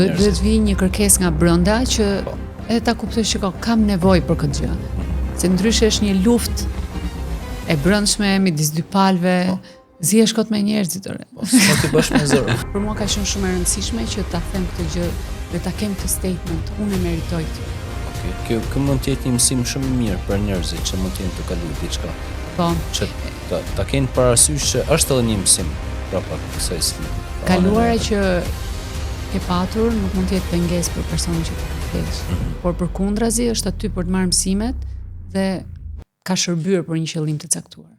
Duhet të vijë një kërkesë nga brenda që edhe ta kuptoj që kam nevojë për këtë gjë. Se ndryshe është një luftë e brendshme midis dy palëve, zihesh kot me njerëzit ore. Po ti bësh me zor. Për mua ka qenë shumë e rëndësishme që ta them këtë gjë dhe ta kem këtë statement, unë e meritoj këtë. Okej, kjo mund të jetë një mësim shumë i mirë për njerëzit që mund të jenë të kaluar diçka. Po. Që ta kenë parasysh që është edhe një mësim prapë kësaj sfide. Kaluara që ke patur nuk mund të jetë pengesë për personin që ka flesh. Por përkundrazi është aty për të marrë mësimet dhe ka shërbyer për një qëllim të caktuar.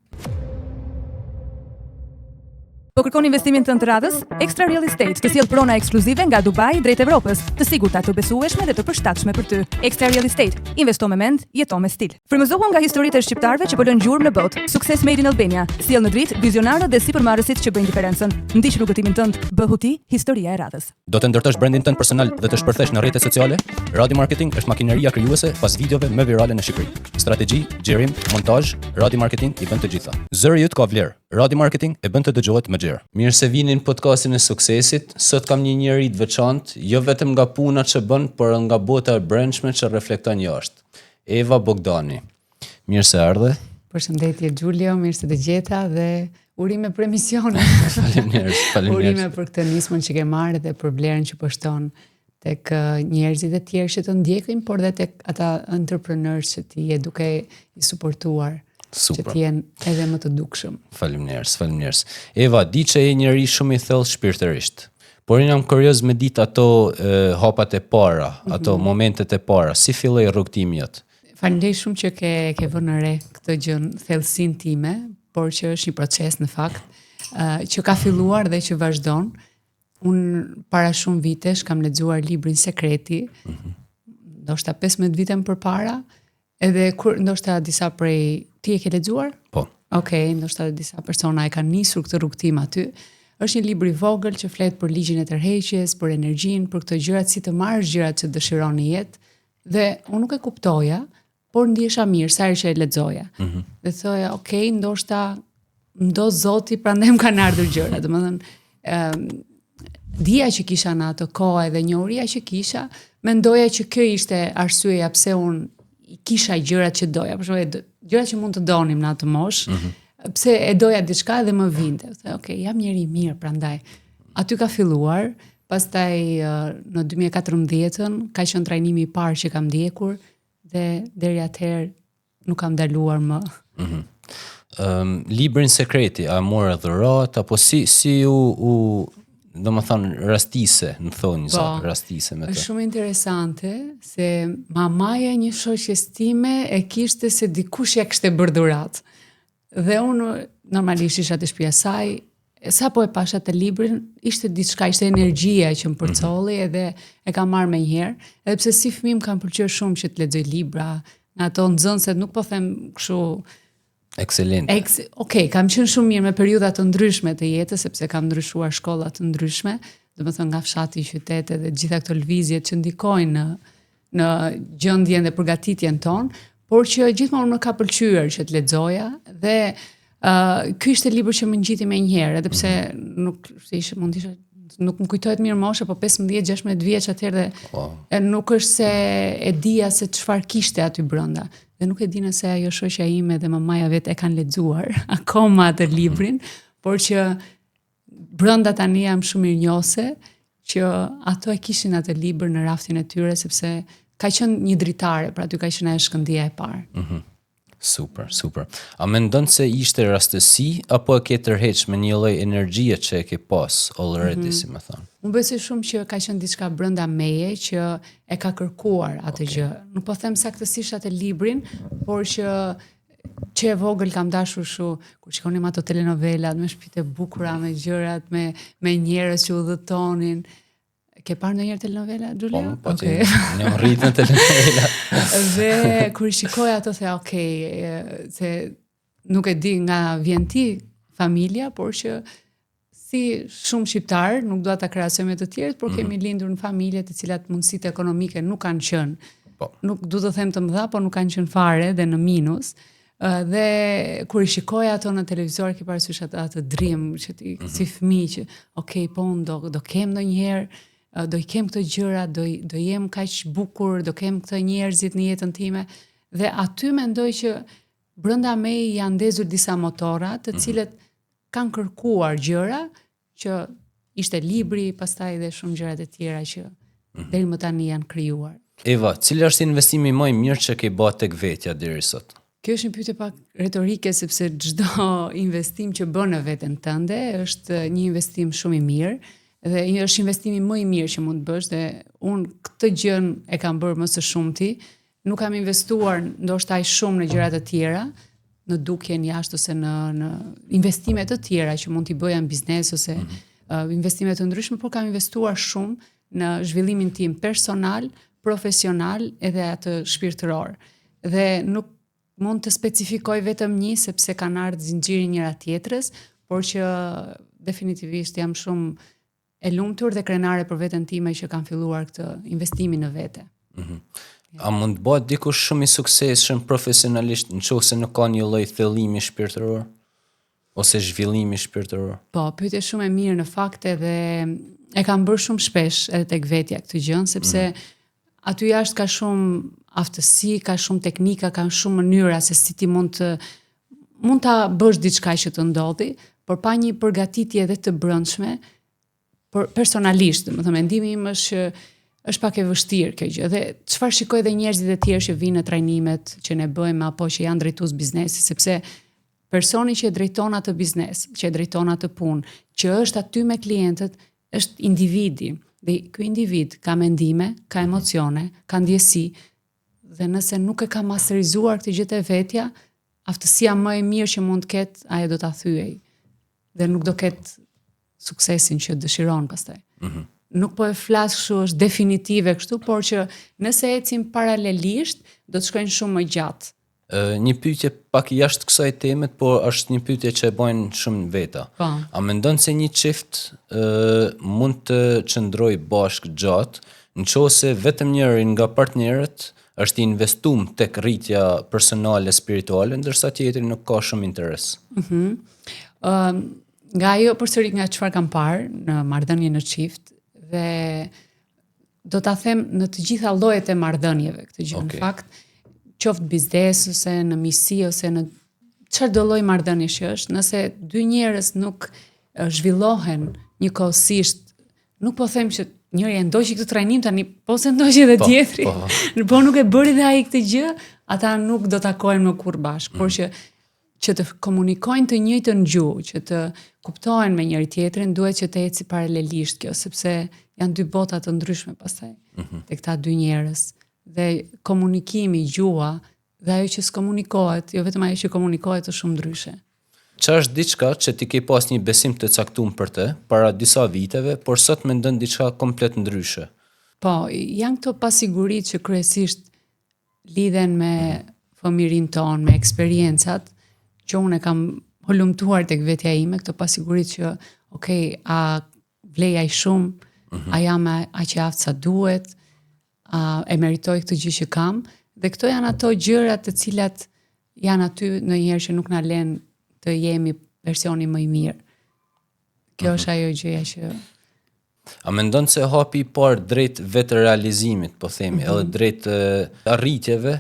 Po kërkon investimin tënd të radhës? Extra Real Estate të sjell prona ekskluzive nga Dubai drejt Evropës, të sigurta, të besueshme dhe të përshtatshme për ty. Extra Real Estate, investo me mend, jeto me stil. Frymëzohu nga historitë e shqiptarëve që po lënë gjurmë në botë. Sukses made in Albania. Sjell në dritë vizionarët dhe sipërmarrësit që bëjnë diferencën. Ndiq rrugëtimin tënd, bëhu ti historia e radhës. Do të ndërtosh brandin tënd personal dhe të shpërthesh në rrjetet sociale? Radio Marketing është makineria krijuese pas videove më virale në Shqipëri. Strategji, xhirim, montazh, Radio Marketing i bën të gjitha. Zëri yt ka vlerë. Radio Marketing e bën të dëgjohet më gjerë. Mirë se vini në podcastin e suksesit. Sot kam një njerëz të veçantë, jo vetëm nga puna që bën, por nga bota e brendshme që reflekton jashtë. Eva Bogdani. Mirë se erdhe. Përshëndetje Giulio, mirë se të gjeta dhe urime për emisionin. Faleminderit. Urime për këtë nismën që ke marrë dhe për vlerën që po shton tek njerëzit e tjerë që të ndjekin, por dhe tek ata entrepreneurs që ti je duke i suportuar. Super. Që t'jen edhe më të dukshëm. Faleminderit. Eva, di që je njeri shumë i thellë shpirtërisht. Por jam kurioz me ditë ato hapat e para, ato momentet e para, si filloi rrugtimi jot? Faleminderit shumë që ke vënë re këtë gjë, thellësinë time, por që është një proces në fakt, që ka filluar dhe që vazhdon. Unë para shumë vitesh kam lexuar librin Sekreti, ndoshta 15 vite më përpara, edhe kur ndoshta disa prej ti e ke lexuar? Po. Okej, ndoshta disa persona e kanë nisur këtë rrugtim aty. Është një libër i vogël që flet për ligjin e tërheqjes, për energjinë, për këto gjërat, si të marrësh gjërat që dëshiron në jetë. Dhe unë nuk e kuptoja, por ndihesha mirë sa herë që e lexoja. Dhe thoja, okej, ndoshta ndo Zoti, prandaj më kanë ardhur gjëra. Domethënë, dija që kisha në ato kohë dhe njohuria që kisha, mendoja që kjo ishte arsyeja pse unë kisha gjërat që doja, për shembull, gjërat që mund të donim në atë moshë, pse e doja diçka dhe më vinte. Thë, okay, jam njeri i mirë, prandaj. Aty ka filluar, pastaj në 2014-ën ka qenë trajnimi i parë që kam ndjekur dhe deri atëherë nuk kam ndaluar më. Librin Sekreti, a morë dhurat apo si u do më thonë rastise, në thonjë rastise me të. Është shumë interesante se mamaja një shoqes time e kishte se dikush ja kishte bërë dhuratë. Dhe unë normalisht isha te shtëpia saj, sa po e pasha të librin, ishte diçka, ishte energjia që më përcolli edhe e kam marrë me njëherë, edhe pse si fëmijë më kanë pëlqyer shumë që të lexoj libra, në ato nxënëset, nuk po them kështu Excelente. Okej, kam qenë shumë mirë me periudha të ndryshme të jetës, sepse kam ndryshuar shkolla të ndryshme, domethënë nga fshati i qytetit dhe gjitha këto lëvizjet që ndikojnë në gjendjen dhe përgatitjen tonë, por që gjithmonë më ka pëlqyer që të lexoja dhe ky ishte libër që më ngjiti më njëherë, edhe pse nuk më kujtohet mirë mosha, po 15-16 vjeç atëherë dhe nuk është se e dija se çfarë kishte aty brenda. Dhe nuk e di nëse ajo shoqja ime dhe mamaja vetë e kanë lexuar akoma atë librin, por që brenda tani jam shumë mirënjohëse që ato e kishin atë libër në raftin e tyre, sepse ka qenë një dritare, pra aty ka qenë ajo shkëndija e parë. Super. A mendon se ishte rastësi apo e ke tërheq me një lloj energjie që e ke pas already, si më thon? Unë besoj shumë që ka qenë diçka brenda meje që e ka kërkuar atë gjë. Nuk po them saktësisht atë librin, por që e vogël kam dashur kur shikonim ato telenovelat me shtëpitë e bukura, me gjërat, me njerëz që udhëtonin. Ke parë ndonjëherë telenovela, Giulia? Po, në rritë në telenovela. Dhe kur shikoja ato, the, se nuk e di nga vjen ti familja, por që si shumë shqiptar, nuk dua ta krahasoj me të tjerët, por kemi lindur në familje të cilat mundësitë ekonomike nuk kanë qenë. Nuk du të them të mëdha, por nuk kanë qenë fare dhe në minus. Dhe kur i shikoja ato në televizor, ke parasysh atë dream që ti si fëmijë që po unë do kem ndonjëherë do i kem këto gjëra, do jem kaq bukur, do kem këto njerëzit në jetën time dhe aty mendoj që brenda me janë ndezur disa motora të cilët kanë kërkuar gjëra që ishte libri, pastaj dhe shumë gjërat e tjera që deri më tani janë krijuar. Eva, cili është investimi më i mirë që ke bërë tek vetja deri sot? Kjo është një pyetje pak retorike sepse çdo investim që bën në veten tënde është një investim shumë i mirë dhe është investimi më i mirë që mund të bësh dhe unë këtë gjën e kam bërë më së shumti, nuk kam investuar ndoshta aq shumë në gjëra të tjera, në dukjen jashtë ose në investime të tjera që mund t'i bëja në biznes ose investime të ndryshme, por kam investuar shumë në zhvillimin tim personal, profesional edhe atë shpirtëror. Dhe nuk mund të specifikoj vetëm një sepse kanë ardhur zinxhiri njëra tjetrës, por që definitivisht jam shumë e lumtur dhe krenare për veten time që kam filluar këtë investimin në vete. A mund të bëhet dikush shumë i suksesshëm profesionalisht nëse nuk ka një lloj thellimi shpirtëror ose zhvillimi shpirtëror? Po, pyetje shumë e mirë në fakt edhe e kam bërë shumë shpesh edhe tek vetja këtë gjën, sepse aty jashtë ka shumë aftësi, ka shumë teknika, ka shumë mënyra se si ti mund ta bësh diçka që të ndodhi, por pa një përgatitje edhe të brendshme, por personalisht, domethënë mendimi im është pak e vështirë kjo gjë. Dhe çfarë shikoj dhe njerëzit e tjerë që vinë në trajnimet që ne bëjmë apo që janë drejtues biznesi, sepse personi që e drejton atë biznes, që e drejton atë punë, që është aty me klientët, është individi. Dhe ky individ ka mendime, ka emocione, ka ndjesi, dhe nëse nuk e ka masterizuar këtë gjë te vetja, aftësia më e mirë që mund të ketë, ajo do ta thyej. Dhe nuk do ketë suksesin që dëshiron pastaj. Nuk po e flas kështu është definitive kështu, por që nëse ecim paralelisht, do të shkojnë shumë më gjatë. Një pyetje pak jashtë kësaj temet, por është një pyetje që e bojnë shumë veta. Po. A mendon se një çift mund të qëndrojë bashkë gjatë, nëse vetëm njëri nga partnerët është i investuar tek rritja personale spirituale, ndërsa tjetri nuk ka shumë interes? Nga ajo përsëri nga çfarë kam parë në marrëdhënie në çift dhe do ta them në të gjitha llojet e marrëdhënieve këtë gjë. Okay. Në fakt, qoftë biznes ose në miqësi ose në çfarëdo lloj marrëdhënie që është, nëse dy njerëz nuk zhvillohen njëkohësisht, nuk po them që njëri e ndoqi këtë trajnim tani, po se ndoqi edhe tjetri. Po nuk e bëri dhe ai këtë gjë, ata nuk do takohen më kurrë bashkë, por që të komunikojnë të njëjtën gjuhë, që të kuptohen me njëri tjetrin, duhet që të eci paralelisht kjo, sepse janë dy bota të ndryshme pastaj te këta dy njerëz. Dhe komunikimi, gjuha dhe ajo që s'komunikohet, jo vetëm ajo që komunikohet është shumë ndryshe. Çfarë është diçka që ti ke pas një besim të caktuar për të para disa viteve, por sot mendon diçka komplet ndryshe? Po, janë këto pasiguritë që kryesisht lidhen me fëmirin ton, me eksperiencat, që unë e kam holumtuar tek vetja ime, këto pasiguritë që, okay, a vlej aq shumë, a jam aq i aftë sa duhet, a e meritoj këtë gjë që kam, dhe këto janë ato gjërat të cilat janë aty ndonjëherë që nuk na lën të jemi versioni më i mirë. Kjo është ajo gjëja që A mendon se hapi i parë drejt vetë realizimit, po themi, edhe drejt arritjeve,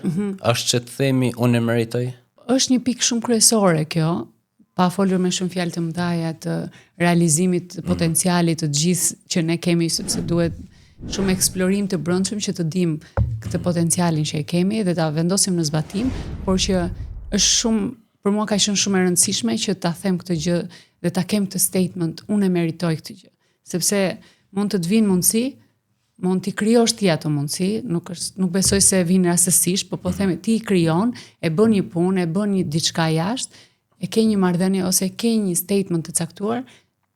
është që të themi unë e meritoj? Është një pikë shumë kryesore kjo, pa folur me shumë fjalë të mëdha të realizimit të potencialit të gjithë që ne kemi, sepse duhet shumë eksplorim të brendshëm që të dimë këtë potencialin që e kemi dhe ta vendosim në zbatim, por që është shumë, për mua ka qenë shumë e rëndësishme që ta them këtë gjë dhe ta kem këtë statement, unë e meritoj këtë gjë. Sepse mund të të vinë mundësi, mund t'i krijosh ti ato mundësi, nuk besoj se vinë rastësisht, po themi ti i krijon, e bën një punë, e bën një diçka jashtë, e ke një marrëdhënie ose e ke një statement të caktuar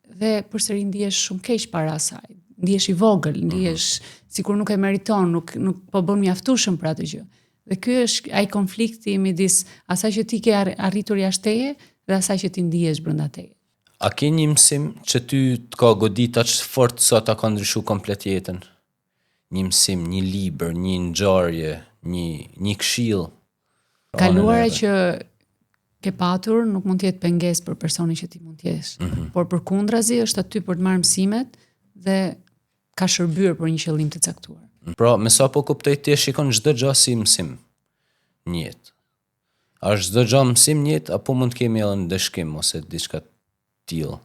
dhe përsëri ndihesh shumë keq para asaj. Ndihesh i vogël, ndihesh sikur nuk e meriton, nuk po bën mjaftueshëm për atë gjë. Dhe ky është ai konflikti midis asaj që ti ke arritur jashtë teje dhe asaj që ti ndihesh brenda teje. A ke një mësim që ty të ka godit aq fort sa ta ka ndryshu komplet jetën? Një mësim, një libër, një ngjarje, një këshill? Kaluara që ke patur nuk mund të jetë pengesë për personin që ti mund të jesh. Por përkundrazi është aty për të marrë mësimet dhe ka shërbyer për një qëllim të caktuar. Pra, me sa po kuptoj ti shikon çdo gjë si mësim në jetë. A është çdo gjë mësim në jetë apo mund të kemi edhe ndeshkim ose diçka të tillë?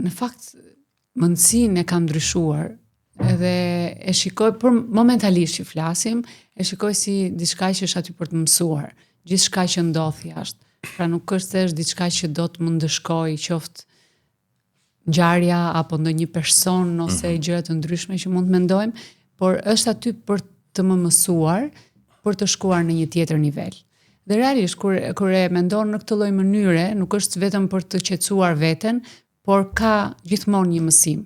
Në fakt mendsinë e kam ndryshuar edhe e shikoj për momentalisht që flasim, e shikoj si diçka që është aty për të mësuar, gjithçka që ndodh jashtë. Pra nuk është se është diçka që do të më ndëshkojë, qoftë ngjarja apo ndonjë person ose gjëra të ndryshme që mund të mendojmë, por është aty për të më mësuar, për të shkuar në një tjetër nivel. Dhe realisht kur e mendon në këtë lloj mënyre, nuk është vetëm për të qetësuar veten, por ka gjithmonë një mësim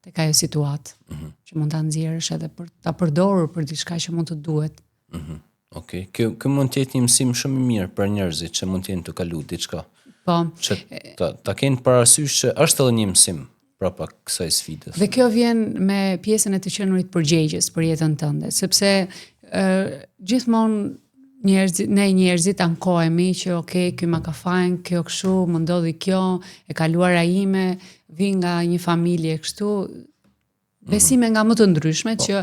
tek ajo situatë që mund ta nxjerrësh edhe për ta përdorur për diçka që mund të duhet. Okej, kjo mund të jetë një mësim shumë i mirë për njerëzit që mund të jenë të kaluar diçka. Po. Që ta kenë parasysh që është edhe një mësim prapa kësaj sfide. Dhe kjo vjen me pjesën e të qenurit përgjegjës për jetën tënde, sepse gjithmonë ne njerëzit ankohemi që okay, ky ma ka fajin, kjo kështu, më ndodhi kjo, e kaluara ime, vi nga një familje kështu, besime nga më të ndryshme që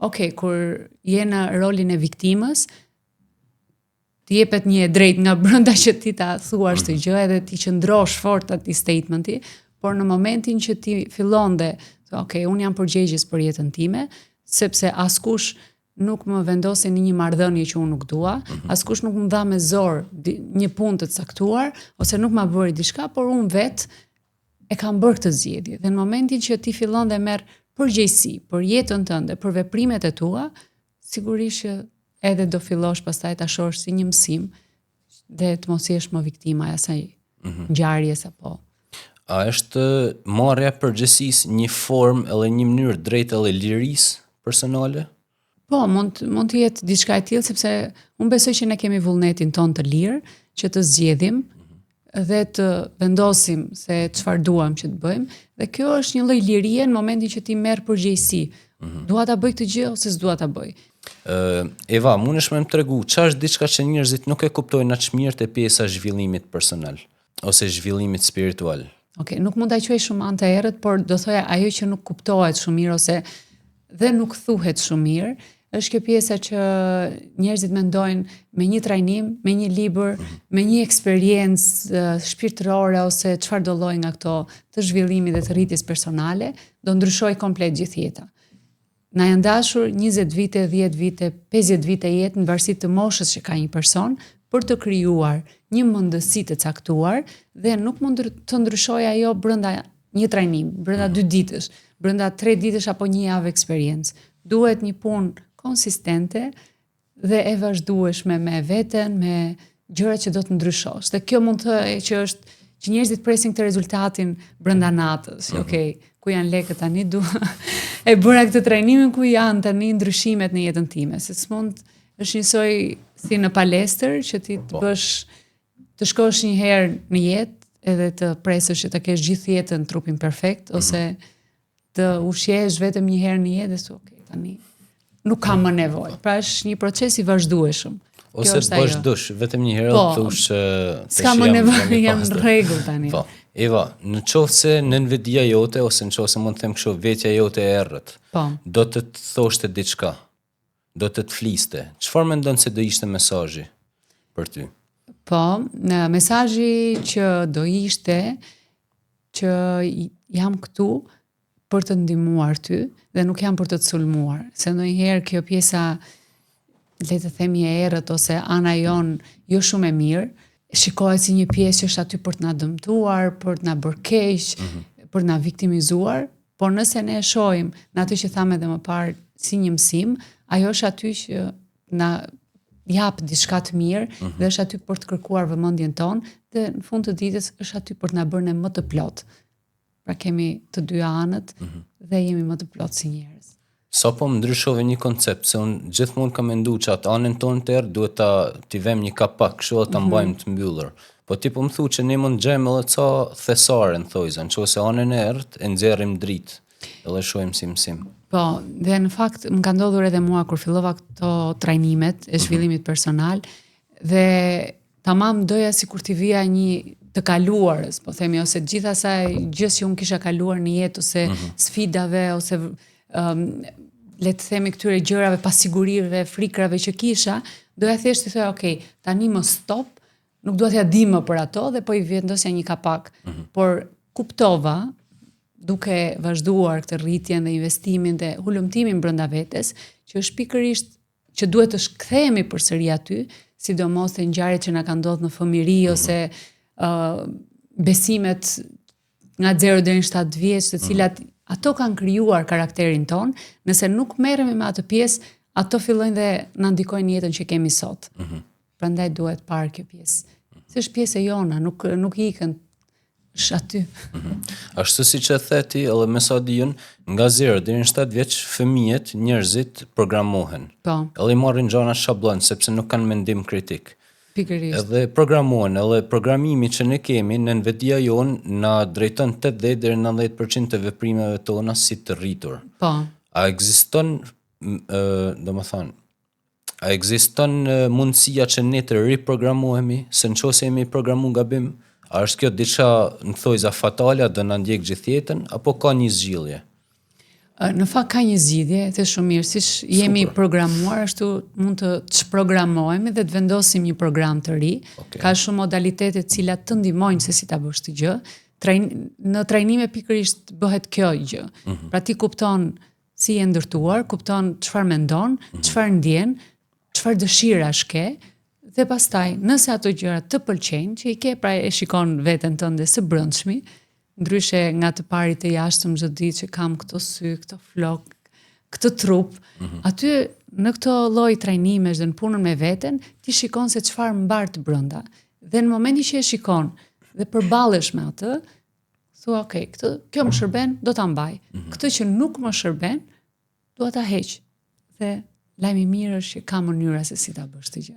okay, kur je në rolin e viktimës, ti jepet një drejt nga brenda që ti ta thuash të gjë edhe ti qëndrosh fort atij statementi, por në momentin që ti fillon dhe okay, unë jam përgjegjës për jetën time, sepse askush nuk më vendosi në një marrëdhënie që unë nuk dua, askush nuk më dha me zor një punë të caktuar, ose nuk ma bëri diçka, por unë vetë e kam bërë këtë zgjedhje. Dhe në momentin që ti fillon dhe merr përgjegjësi për jetën tënde, për veprimet e tua, sigurisht që edhe do fillosh pastaj ta shohësh si një mësim dhe të mos jesh më viktima e asaj ngjarjes apo. A është marrja e përgjegjësisë një formë edhe një mënyrë drejt edhe lirisë personale? Po, mund të jetë diçka e tillë, sepse unë besoj që ne kemi vullnetin ton të lirë, që të zgjedhim dhe të vendosim se çfarë duam që të bëjmë, dhe kjo është një lloj lirie në momentin që ti merr përgjegjësi. Dua ta bëj këtë gjë ose s'dua ta bëj. Eva, mundesh më tregu, çfarë është diçka që njerëzit nuk e kuptojnë aq mirë te pjesa e zhvillimit personal ose zhvillimit spiritual? Okej, nuk mund ta quaj shumë anë të errët, por do thoya ajo që nuk kuptohet shumë mirë ose dhe nuk thuhet shumë mirë, është kjo pjesa që njerëzit mendojnë me një trajnim, me një libër, me një eksperiencë shpirtërore ose çfarë do lloj nga këto të zhvillimit dhe të rritjes personale, do ndryshoj komplet gjithë jeta. Na janë dashur 20 vite, 10 vite, 50 vite jetë në varësi të moshës që ka një person për të krijuar një mendësi të caktuar dhe nuk mund të ndryshojë ajo brenda një trajnim, brenda 2 ditësh, brenda 3 ditësh apo një javë eksperiencë. Duhet një punë konsistente dhe e vazhdueshme me veten, me gjërat që do të ndryshosh. Dhe kjo mund të që është që njerëzit presin këtë rezultatin brenda natës. Okay, ku janë lekët tani e bëra këtë trajnimin, ku janë tani ndryshimet në jetën time. Se s'mund është njësoj si në palestër që ti të shkosh një herë në jetë edhe të presësh që ta kesh gjithë jetën trupin perfekt ose të ushqesh vetëm një herë në jetë dhe okay, tani nuk kam më nevojë. Pra është një proces i vazhdueshëm. Ose të bësh dush vetëm një herë të thosh s'ka më nevojë, jam në rregull tani. Po. Eva, në qoftë se në vetdia jote ose në qoftë se mund të them kështu vetja jote e errët. Po. Do të thoshte diçka. Do të fliste. Çfarë mendon se do ishte mesazhi për ty? Po, mesazhi që do ishte që jam këtu për të ndihmuar ty dhe nuk jam për të sulmuar. Se ndonjëherë kjo pjesa, le të themi e errët ose ana jon jo shumë e mirë, shikohet si një pjesë që është aty për të na dëmtuar, për të na bërë keq, për të na viktimizuar, por nëse ne e shohim në atë që thamë edhe më parë si një mësim, ajo është aty që na jap diçka të mirë dhe është aty për të kërkuar vëmendjen tonë dhe në fund të ditës është aty për të na bërë ne më të plot. Pra kemi të dy anët dhe jemi më të plot si njerëz. Sa po më ndryshove një koncept, se unë gjithmonë kam menduar që atë anën tonë të erë duhet t'i vëmë një kapak, kështu ta mbajmë të mbyllur. Po ti po më thu që ne mund gjejmë edhe ca thesare në thojza, nëse anën e errët e nxjerrim dritë, edhe shohim si mësim. Po, dhe në fakt më ka ndodhur edhe mua kur fillova këto trajnimet e zhvillimit personal dhe tamam doja sikur t'i vija një të kaluarës, po themi, ose gjithë asaj gjë që unë kisha kaluar në jetë, ose sfidave, ose le të themi këtyre gjërave, pasigurive, frikrave që kisha, doja thjesht të thoya, okay, tani më stop, nuk dua t'ja di më për ato dhe po i vendosja një kapak. Por kuptova, duke vazhduar këtë rritjen dhe investimin dhe hulumtimin brenda vetes, që është pikërisht që duhet të kthehemi përsëri aty, sidomos te ngjarjet që na kanë ndodhur në fëmijëri ose besimet nga 0 deri në 7 vjeç, të cilat ato kanë krijuar karakterin ton, nëse nuk merremi me atë pjesë, ato fillojnë dhe na ndikojnë jetën që kemi sot. Prandaj duhet parë kjo pjesë. Se është pjesë e jona, nuk ikën, është aty. Ashtu siç e the ti, edhe me sa di unë, nga 0 deri në 7 vjeç fëmijët, njerëzit programohen. Po. Edhe i marrin gjëra shablon sepse nuk kanë mendim kritik. Pikërisht. Edhe programohen, edhe programimi që ne kemi në vetdia jonë na drejton 80 deri në 90% të veprimeve tona si të rritur. Po. A ekziston, a ekziston mundësia që ne të riprogramohemi, se nëse jemi programu gabim, a është kjo diçka në thojza fatale do na ndjek gjithë jetën, apo ka një zgjidhje? Në fakt ka një zgjidhje, the shumë mirë, siç jemi programuar, ashtu mund të çprogramohemi dhe të vendosim një program të ri. Okay. Ka shumë modalitete të cilat të ndihmojnë se si ta bësh këtë gjë. Në trajnime pikërisht bëhet kjo gjë. Pra ti kupton si je ndërtuar, kupton çfarë mendon, çfarë ndjen, çfarë dëshirash ke, dhe pastaj nëse ato gjëra të pëlqejnë, që i ke, pra e shikon veten tënde së brendshmi, ndryshe nga të parit të jashtëm çdo ditë që kam këto sy, këto flok, këtë trup, aty në këto lloj trajnimesh dhe në punën me veten, ti shikon se çfarë mbar të brenda. Dhe në momentin që e shikon dhe përballesh me atë, thua, okay, kjo më shërben, do ta mbaj. Këtë që nuk më shërben, dua ta heq. Dhe lajmi i mirë është që ka mënyra se si ta bësh këtë gjë.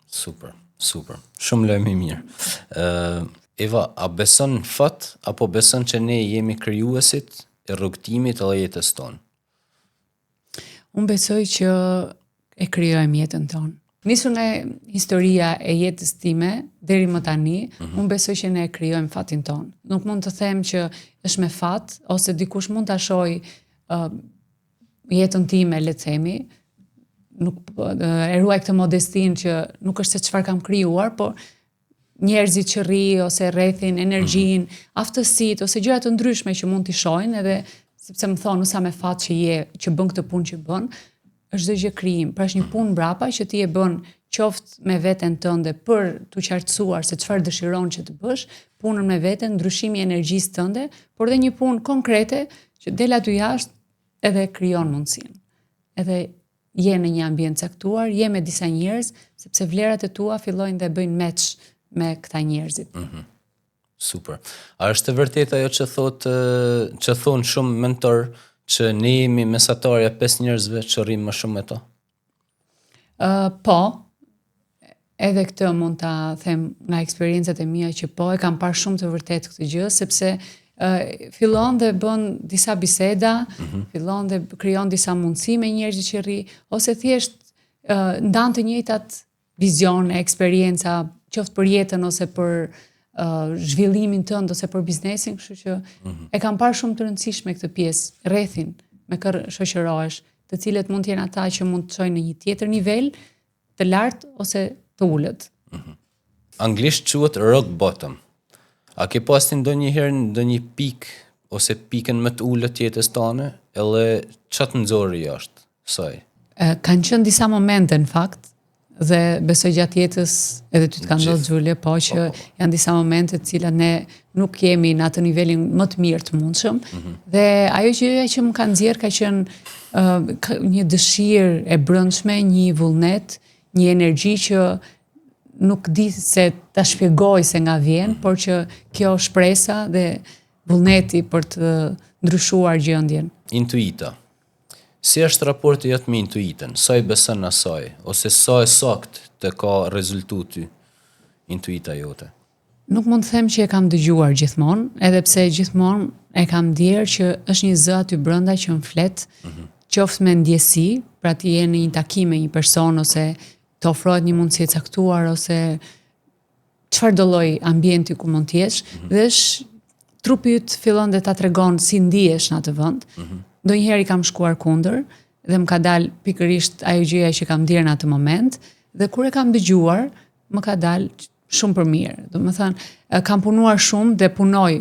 Super, super. Shumë lajm i mirë. Eva, a beson fat apo beson që ne jemi krijuesit e rrugtimit edhe jetës tonë? Unë besoj që e krijojmë jetën tonë. Nisur nga historia e jetës time deri më tani, unë besoj që ne e krijojmë fatin tonë. Nuk mund të them që është me fat, ose dikush mund ta shohë jetën time, le të themi, nuk e ruaj këtë modestin që nuk është se çfarë kam krijuar, por njerëzit që rri ose rrethin, energjinë, aftësitë ose gjëra të ndryshme që mund t'i shohin, edhe sepse më thonë sa me fat që bën këtë punë që bën, është çdo gjë krijim. Pra është një punë mbrapa që ti e bën qoftë me veten tënde për t'u qartësuar se çfarë dëshiron që të bësh, punën me veten, ndryshimi i energjisë tënde, por dhe një punë konkrete që del aty jashtë edhe krijon mundësinë. Edhe je në një ambient caktuar, je me disa njerëz, sepse vlerat e tua fillojnë dhe bëjnë match me këta njerëzit. Super. A është e vërtetë ajo që thonë shumë mentor që ne jemi mesatarja 5 njerëzve që rrim më shumë me to? Po, edhe këtë mund ta them nga eksperiencat e mia që po, e kam parë shumë të vërtetë këtë gjë, sepse fillon dhe bën disa biseda, fillon dhe krijon disa mundësi me njerëzit që rri, ose thjesht ndan të njëjtat vizione, eksperienca, qoftë për jetën ose për zhvillimin tënd ose për biznesin, kështu që e kam parë shumë të rëndësishme këtë pjesë, rrethin me kë shoqërohesh, të cilët mund të jenë ata që mund të çojnë në një tjetër nivel, të lartë ose të ulët. Anglisht quhet rock bottom. A ke pasur ndonjëherë ndonjë pikë ose pikën më të ulët jetës tane, edhe ç'a të nxorri jashtë saj? Kanë qenë disa momente në fakt, dhe besoj gjatë jetës edhe ty të ka ndodhur Xhulia, po që janë disa momente të cilat ne nuk jemi në atë nivelin më të mirë të mundshëm. Dhe ajo që më ka nxjerr ka qenë një dëshirë e brendshme, një vullnet, një energji që nuk di se ta shpjegoj se nga vjen, por që kjo shpresa dhe vullneti për të ndryshuar gjendjen. Intuita. Si është raporti jot me intuitën? Sa i beson asaj ose sa e sakt të ka rezultu ty intuita jote? Nuk mund të them që e kam dëgjuar gjithmonë, edhe pse gjithmonë e kam ndjerë që është një zë aty brenda që më flet, qoftë me ndjesi, pra ti je në një takim me një person ose të ofrohet një mundësi e caktuar ose çfarë do lloj ambienti ku mund të jesh, dhe trupi yt fillon dhe ta tregon si ndihesh në atë vend. Ndonjëherë i kam shkuar kundër dhe më ka dalë pikërisht ajo gjëja që kam ndier në atë moment, dhe kur e kam dëgjuar, më ka dalë shumë për mirë. Domethënë, kam punuar shumë dhe punoj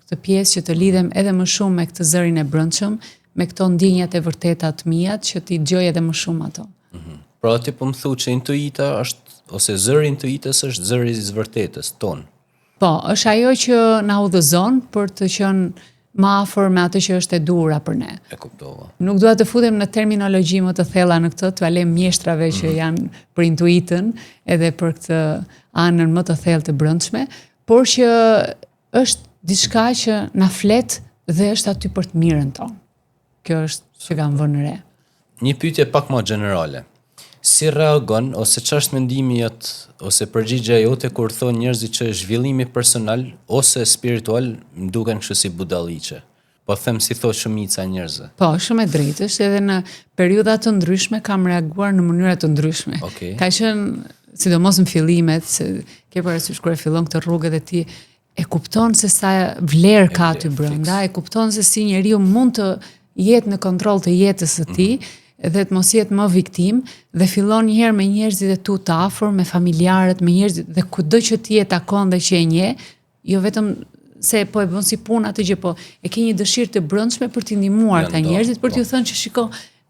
këtë pjesë që të lidhem edhe më shumë me këtë zërin e brendshëm, me këto ndjenjat e vërteta të mia, që ti dëgjoj edhe më shumë ato. Pra ti po më thu që intuita është, ose zëri intuitës është zëri i vërtetës ton. Po, është ajo që na udhëzon për të qenë më afër me atë që është e duhura për ne. E kuptova. Nuk dua të futem në terminologji më të thella në këtë, t'u lëm mjeshtrave që janë për intuitën edhe për këtë anën më të thellë të brendshme, por që është diçka që na flet dhe është aty për të mirën tonë. Kjo është që kam vënë re. Një pyetje pak më generale. Si reagon ose ç'është mendimi jot ose përgjigjja jote kur thonë njerëzit që zhvillimi personal ose spiritual më duken kështu si budalliqe? Po them si thotë shumica njerëzve. Po, shumë e drejtë është, edhe në periudha të ndryshme kam reaguar në mënyra të ndryshme. Okay. Ka qenë, sidomos në fillimet, se ke parasysh kur e fillon këtë rrugë dhe ti e kupton se sa vlerë ka aty brenda, e kupton se si njeriu mund të jetë në kontroll të jetës së tij, dhe të mos jetë më viktim, dhe fillon njëherë me njerëzit e tu të afër, me familjarët, me njerëzit, dhe kudo që ti je takon dhe që e nje, jo vetëm se po e bën si punë atë gjë, po e ke një dëshirë të brendshme për t'i ndihmuar këta njerëzit, për t'ju thënë që shiko,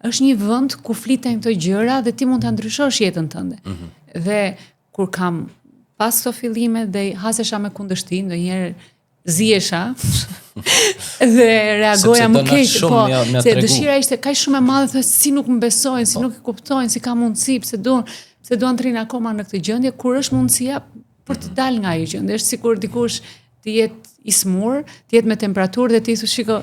është një vend ku fliten këto gjëra dhe ti mund ta ndryshosh jetën tënde. Dhe kur kam pas këto fillime dhe hasesha me kundërshti, ndonjëherë zihesha dhe reagoja më keq, po, se dëshira ishte kaq shumë e madhe, thosë si nuk më besojnë, si nuk e kuptojnë, si ka mundësi, pse duan të rinë akoma në këtë gjendje, kur është mundësia për të dalë nga ajo gjendje. Është sikur dikush të jetë i smur, të jetë me temperaturë dhe ti thu shiko,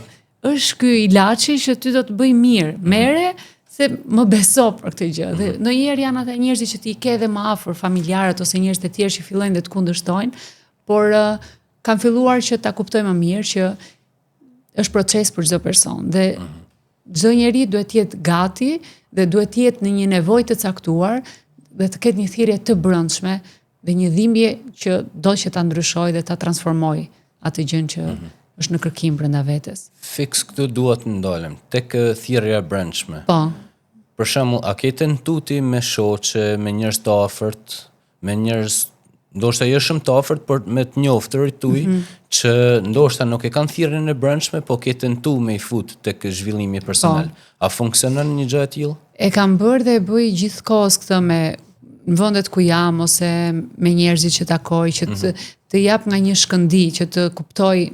është ky ilaçi që ty do të bëj mirë. Merre se më beso për këtë gjë. Dhe ndonjëherë janë ata njerëzit që ti i ke edhe më afër, familjarët ose njerëzit e tjerë që fillojnë dhe të kundërshtojnë, por kam filluar që ta kuptoj më mirë që është proces për çdo person dhe çdo njeri duhet të jetë gati dhe duhet të jetë në një nevojë të caktuar dhe të ketë një thirrje të brendshme dhe një dhimbje që do që ta ndryshojë dhe ta transformojë atë gjën që është në kërkim brenda vetes. Fiks këtu duhet të ndalem tek thirrja e brendshme. Po. Për shembull, a ke tentuti me shoqe, me njerëz të afërt, me njerëz ndoshta jo shumë të afërt, por me të njoftërit tuaj që ndoshta nuk e kanë thirrjen e brendshme, po ke tentuar me i fut tek zhvillimi personal. A funksionon një gjë e tillë? E kam bërë dhe e bëj gjithkohës këtë në vendet ku jam ose me njerëzit që takoj, që të jap nga një shkëndi, që të kuptoj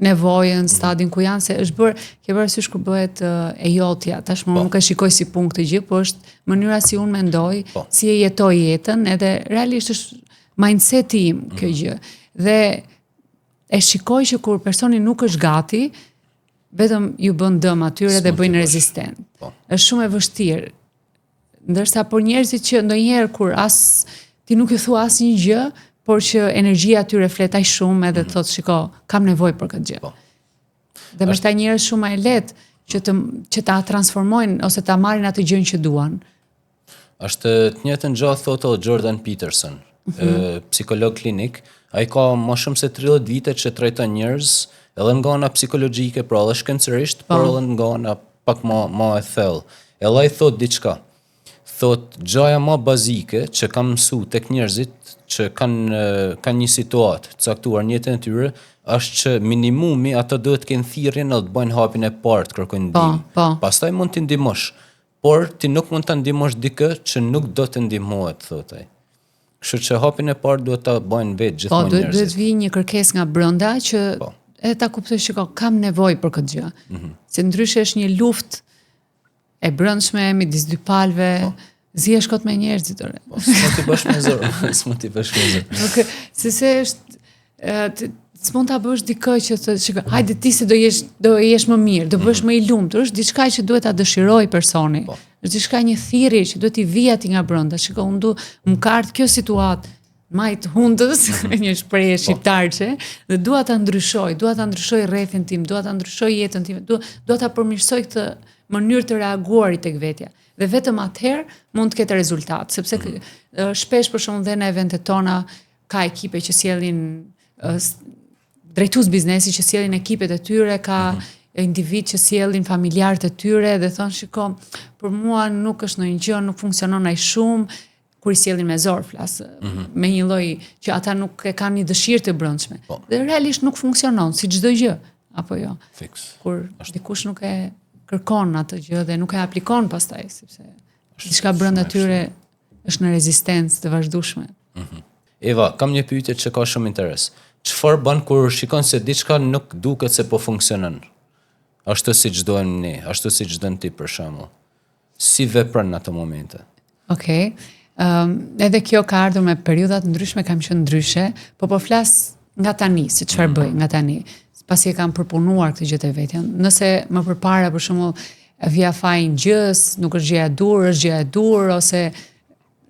nevojën, stadin ku janë, se është bërë, ke parasysh kur bëhet e jotja, tashmë nuk e shikoj si punë këtë gjë, po është mënyra si unë mendoj, si e jetoj jetën, edhe realisht është mindseti im kjo gjë. Dhe e shikoj që kur personi nuk është gati, vetëm ju bën dëm atyre dhe bëjnë rezistent. Është shumë e vështirë. Ndërsa për njerëzit që ndonjëherë kur ti nuk i thua asnjë gjë, por që energjia atyre flet aq shumë edhe thotë shiko, kam nevojë për këtë gjë. Dhe më shta njerëz shumë e lehtë që ta transformojnë ose ta marrin atë gjën që duan. Është të njëjtën gjë thotë Jordan Peterson, psikolog klinik. Ai ka më shumë se 30 vite që trajton njerëz, edhe nga ana psikologjike, pra edhe shkencërisht, por edhe nga ana pak më e thellë. Edhe ai thotë diçka. Thotë gjëja më bazike që kam mësuar tek njerëzit që kanë një situatë caktuar në jetën e tyre, është që minimumi ata duhet të kenë thirrjen edhe të bëjnë hapin e parë, kërkojnë ndihmë. Pastaj mund t'i ndihmosh, por ti nuk mund ta ndihmosh dikë që nuk do të ndihmohet, thotë ai. Kështu që hapin e parë duhet ta bëjnë vetë gjithmonë njerëzit. Duhet vijë një kërkesë nga brenda që e ta kuptoj shiko, kam nevojë për këtë gjë. Se ndryshe është një luftë e brendshme midis dy palëve. Zihesh kot me njerëzit orë. S'mund t'i bësh me zor. Nuk, se është s'mund ta bësh dikë që të shikoj, hajde ti se do jesh më mirë, do bësh më i lumtur, është diçka që duhet ta dëshiroj personi. Është diçka një thirrje që duhet i vijë aty nga brenda. Shikoj, më ka ardhur kjo situatë majt hundës, një shprehje shqiptarçe, dhe dua ta ndryshoj rrethin tim, dua ta ndryshoj jetën time, dua ta përmirësoj këtë mënyrë të reaguarit tek vetja. Dhe vetëm atëherë mund të ketë rezultat, sepse shpesh për shembull dhe në eventet tona ka ekipe që sjellin drejtues biznesi që sjellin ekipet e tyre, ka individ që sjellin familjarët e tyre dhe thonë shiko, për mua nuk është ndonjë gjë, nuk funksionon ai shumë kur i sjellin me zor flas. Me një lloj që ata nuk e kanë një dëshirë të brendshme. Dhe realisht nuk funksionon si çdo gjë, apo jo. Fix. Kur dikush nuk e kërkon atë gjë dhe nuk e aplikon pastaj, sepse diçka brenda tyre është në rezistencë të vazhdueshme. Eva, kam një pyetje që ka shumë interes. Çfarë bën kur shikon se diçka nuk duket se po funksionon? Ashtu siç dojmë ne, ashtu siç don ti për shembull. Si vepron në ato momente? Okej. Edhe kjo ka ardhur me periudha të ndryshme, kam qenë ndryshe, po flas nga tani, se çfarë bëj nga tani. Pasi e kam përpunuar këtë gjë të vetja. Nëse më përpara për shembull vija fajin gjës, nuk është gjëja e dur, është gjëja e dur ose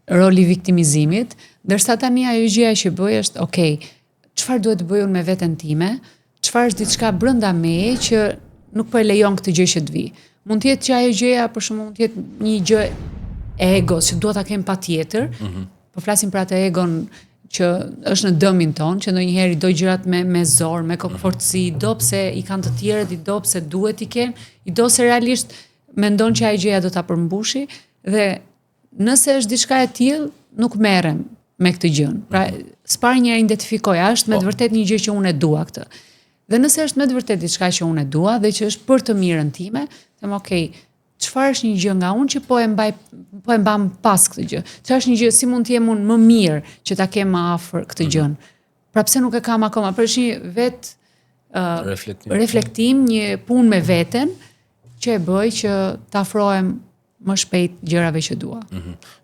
roli viktimizimit, ndërsa tani ajo gjëja që bëj është, okay, çfarë duhet të bëj unë me veten time? Çfarë është diçka brenda meje që nuk po e lejon këtë gjë që të vi? Mund të jetë që ajo gjëja për shembull mund të jetë një gjë e egos që duhet ta kem patjetër. Po flasim për atë egon që është në dëmin ton, që ndonjëherë i do gjërat me zor, me kokfortësi, i do pse i kanë të tjerët, i do pse duhet i kenë, i do se realisht mendon që ajo gjëja do ta përmbushi dhe nëse është diçka e tillë, nuk merrem me këtë gjë. Pra, s'pari njëherë identifikoj, a është me të vërtet një gjë që unë e dua këtë. Dhe nëse është me të vërtet diçka që unë e dua dhe që është për të mirën time, them okay, çfarë është një gjë nga unë që po e mbam pas këtë gjë? Çfarë është një gjë si mund të jem unë më mirë që ta kem më afër këtë gjën? Pra pse nuk e kam akoma? Për një reflektim, një punë me veten që e bëj që të afrohem më shpejt gjërave që dua.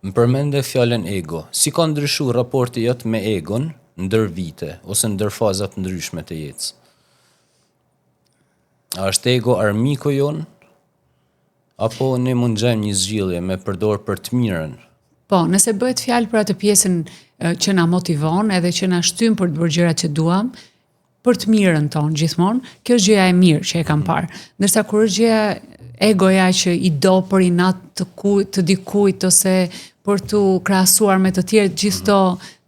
Më përmende fjalën ego. Si ka ndryshuar raporti jot me egon ndër vite ose ndër fazat ndryshme të jetës? A është ego armiku jon? Apo ne mund gjejmë një zgjidhje me përdor për të mirën? Po, nëse bëhet fjalë për atë pjesën që na motivon edhe që na shtyn për të bërë gjërat që duam, për të mirën tonë gjithmonë, kjo është gjëja e mirë që e kam parë. Ndërsa kur është gjëja egoja që i do për inat të dikujt ose për të krahasuar me të tjerë gjithë to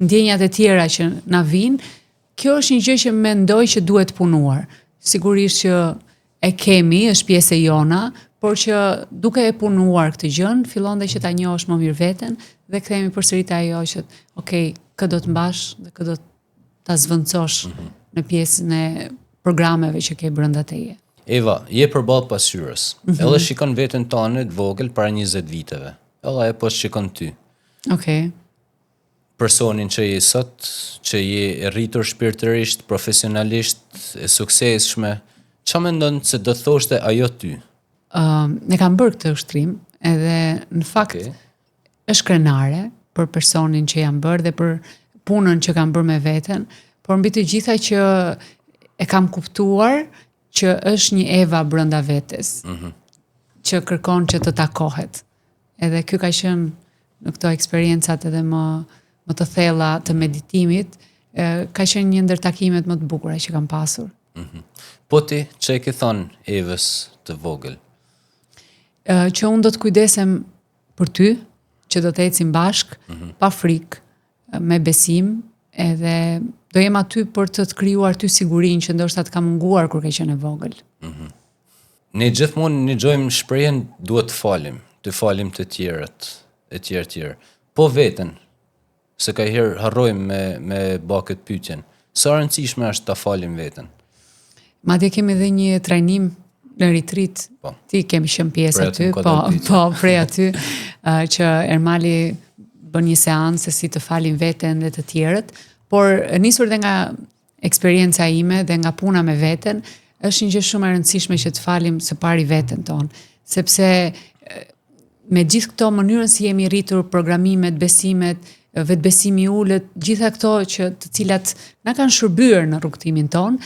ndjenjat e tjera që na vinë, kjo është një gjë që mendoj që duhet punuar. Sigurisht që e kemi, është pjesë e jona, por që duke e punuar këtë gjën, fillon dhe që ta njohësh më mirë veten dhe kthehemi përsëri te ajo që, okay, kë do të mbash dhe kë do ta zvendçosh në pjesën e programeve që ke brenda teje. Eva, je përballë pasqyrës. Edhe shikon veten tënde të vogël para 20 viteve. Edhe e po shikon ty. Okej. Personin që je sot, që je e rritur shpirtërisht, profesionalisht, e suksesshme, ç'a mendon se do thoshte ajo ty? Ne kam bërë këtë ushtrim edhe në fakt është krenare për personin që jam bërë dhe për punën që kam bërë me veten, por mbi të gjitha që e kam kuptuar që është një Eva brenda vetes, që kërkon që të takohet. Edhe ky ka qenë në këto eksperiencat edhe më të thella të meditimit, ka qenë një ndër takimet më të bukura që kam pasur. Po ti, që e ke thonë Evës të vogël? Që unë do të kujdesem për ty, që do të ecim bashk, pa frikë, me besim, edhe do jem aty për të krijuar ty sigurinë që ndoshta të ka munguar kur ke qenë e vogël. Ne gjithmonë ne gjojmë shprehjen duhet të falim të tjerët, e tjerë. Po veten, se ka herë harrojmë me bë këtë pyetjen. Sa rëndësishme është ta falim veten? Madje kemi edhe një trajnim në retreat, ti kemi qenë pjesë aty, prej aty, që Ermali bën një seancë si të falim veten dhe të tjerët, por nisur dhe nga eksperienca ime dhe nga puna me veten, është një gjë shumë e rëndësishme që të falim së pari veten tonë, sepse me gjithë këto mënyrën si jemi rritur, programimet, besimet, vetbesimi ulët, gjitha këto të cilat na kanë shërbyer në rrugtimin tonë,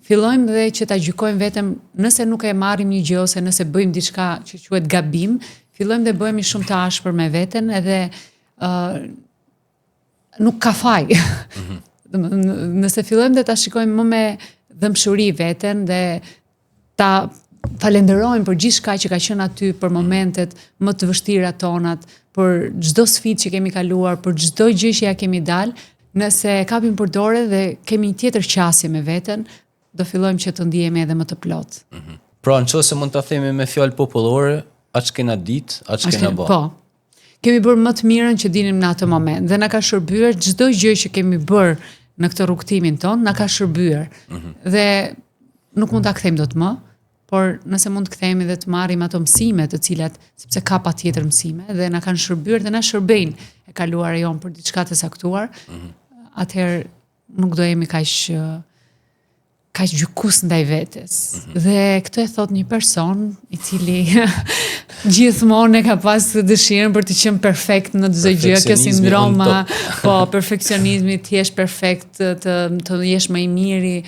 fillojmë dhe që ta gjykojmë vetëm nëse nuk e marrim një gjë ose nëse bëjmë diçka që quhet gabim, fillojmë dhe bëhemi shumë të ashpër me veten edhe nuk ka faj. Nëse fillojmë dhe ta shikojmë më me dëmshuri veten dhe ta falenderojmë për gjithçka që ka qenë aty, për momentet më të vështira tonat, për çdo sfidë që kemi kaluar, për çdo gjë që ja kemi dalë, Nëse kapim për dorë dhe kemi një tjetër qasje me veten, do fillojmë që të ndihemi edhe më të plot. Pra nëse mund ta themi me fjalë popullore, aq kena ditë, aq kena bë. Po. Kemi bërë më të mirën që dinim në atë moment dhe na ka shërbyer çdo gjë që kemi bërë në këtë rrugtimin ton, na ka shërbyer. Dhe nuk mund ta kthejmë dot më, por nëse mund të kthehemi dhe të marrim ato mësime të cilat, sepse ka patjetër mësime dhe na kanë shërbyer dhe na shërbejnë e kaluara jon për diçka të saktuar, atëherë nuk do jemi kaq gjykus ndaj vetes. Dhe këtë e thot një person i cili gjithmonë ka pas dëshirën për të qenë perfekt në çdo gjë, kjo sindroma, po perfeksionizmi, të jesh perfekt, të jesh më i miri,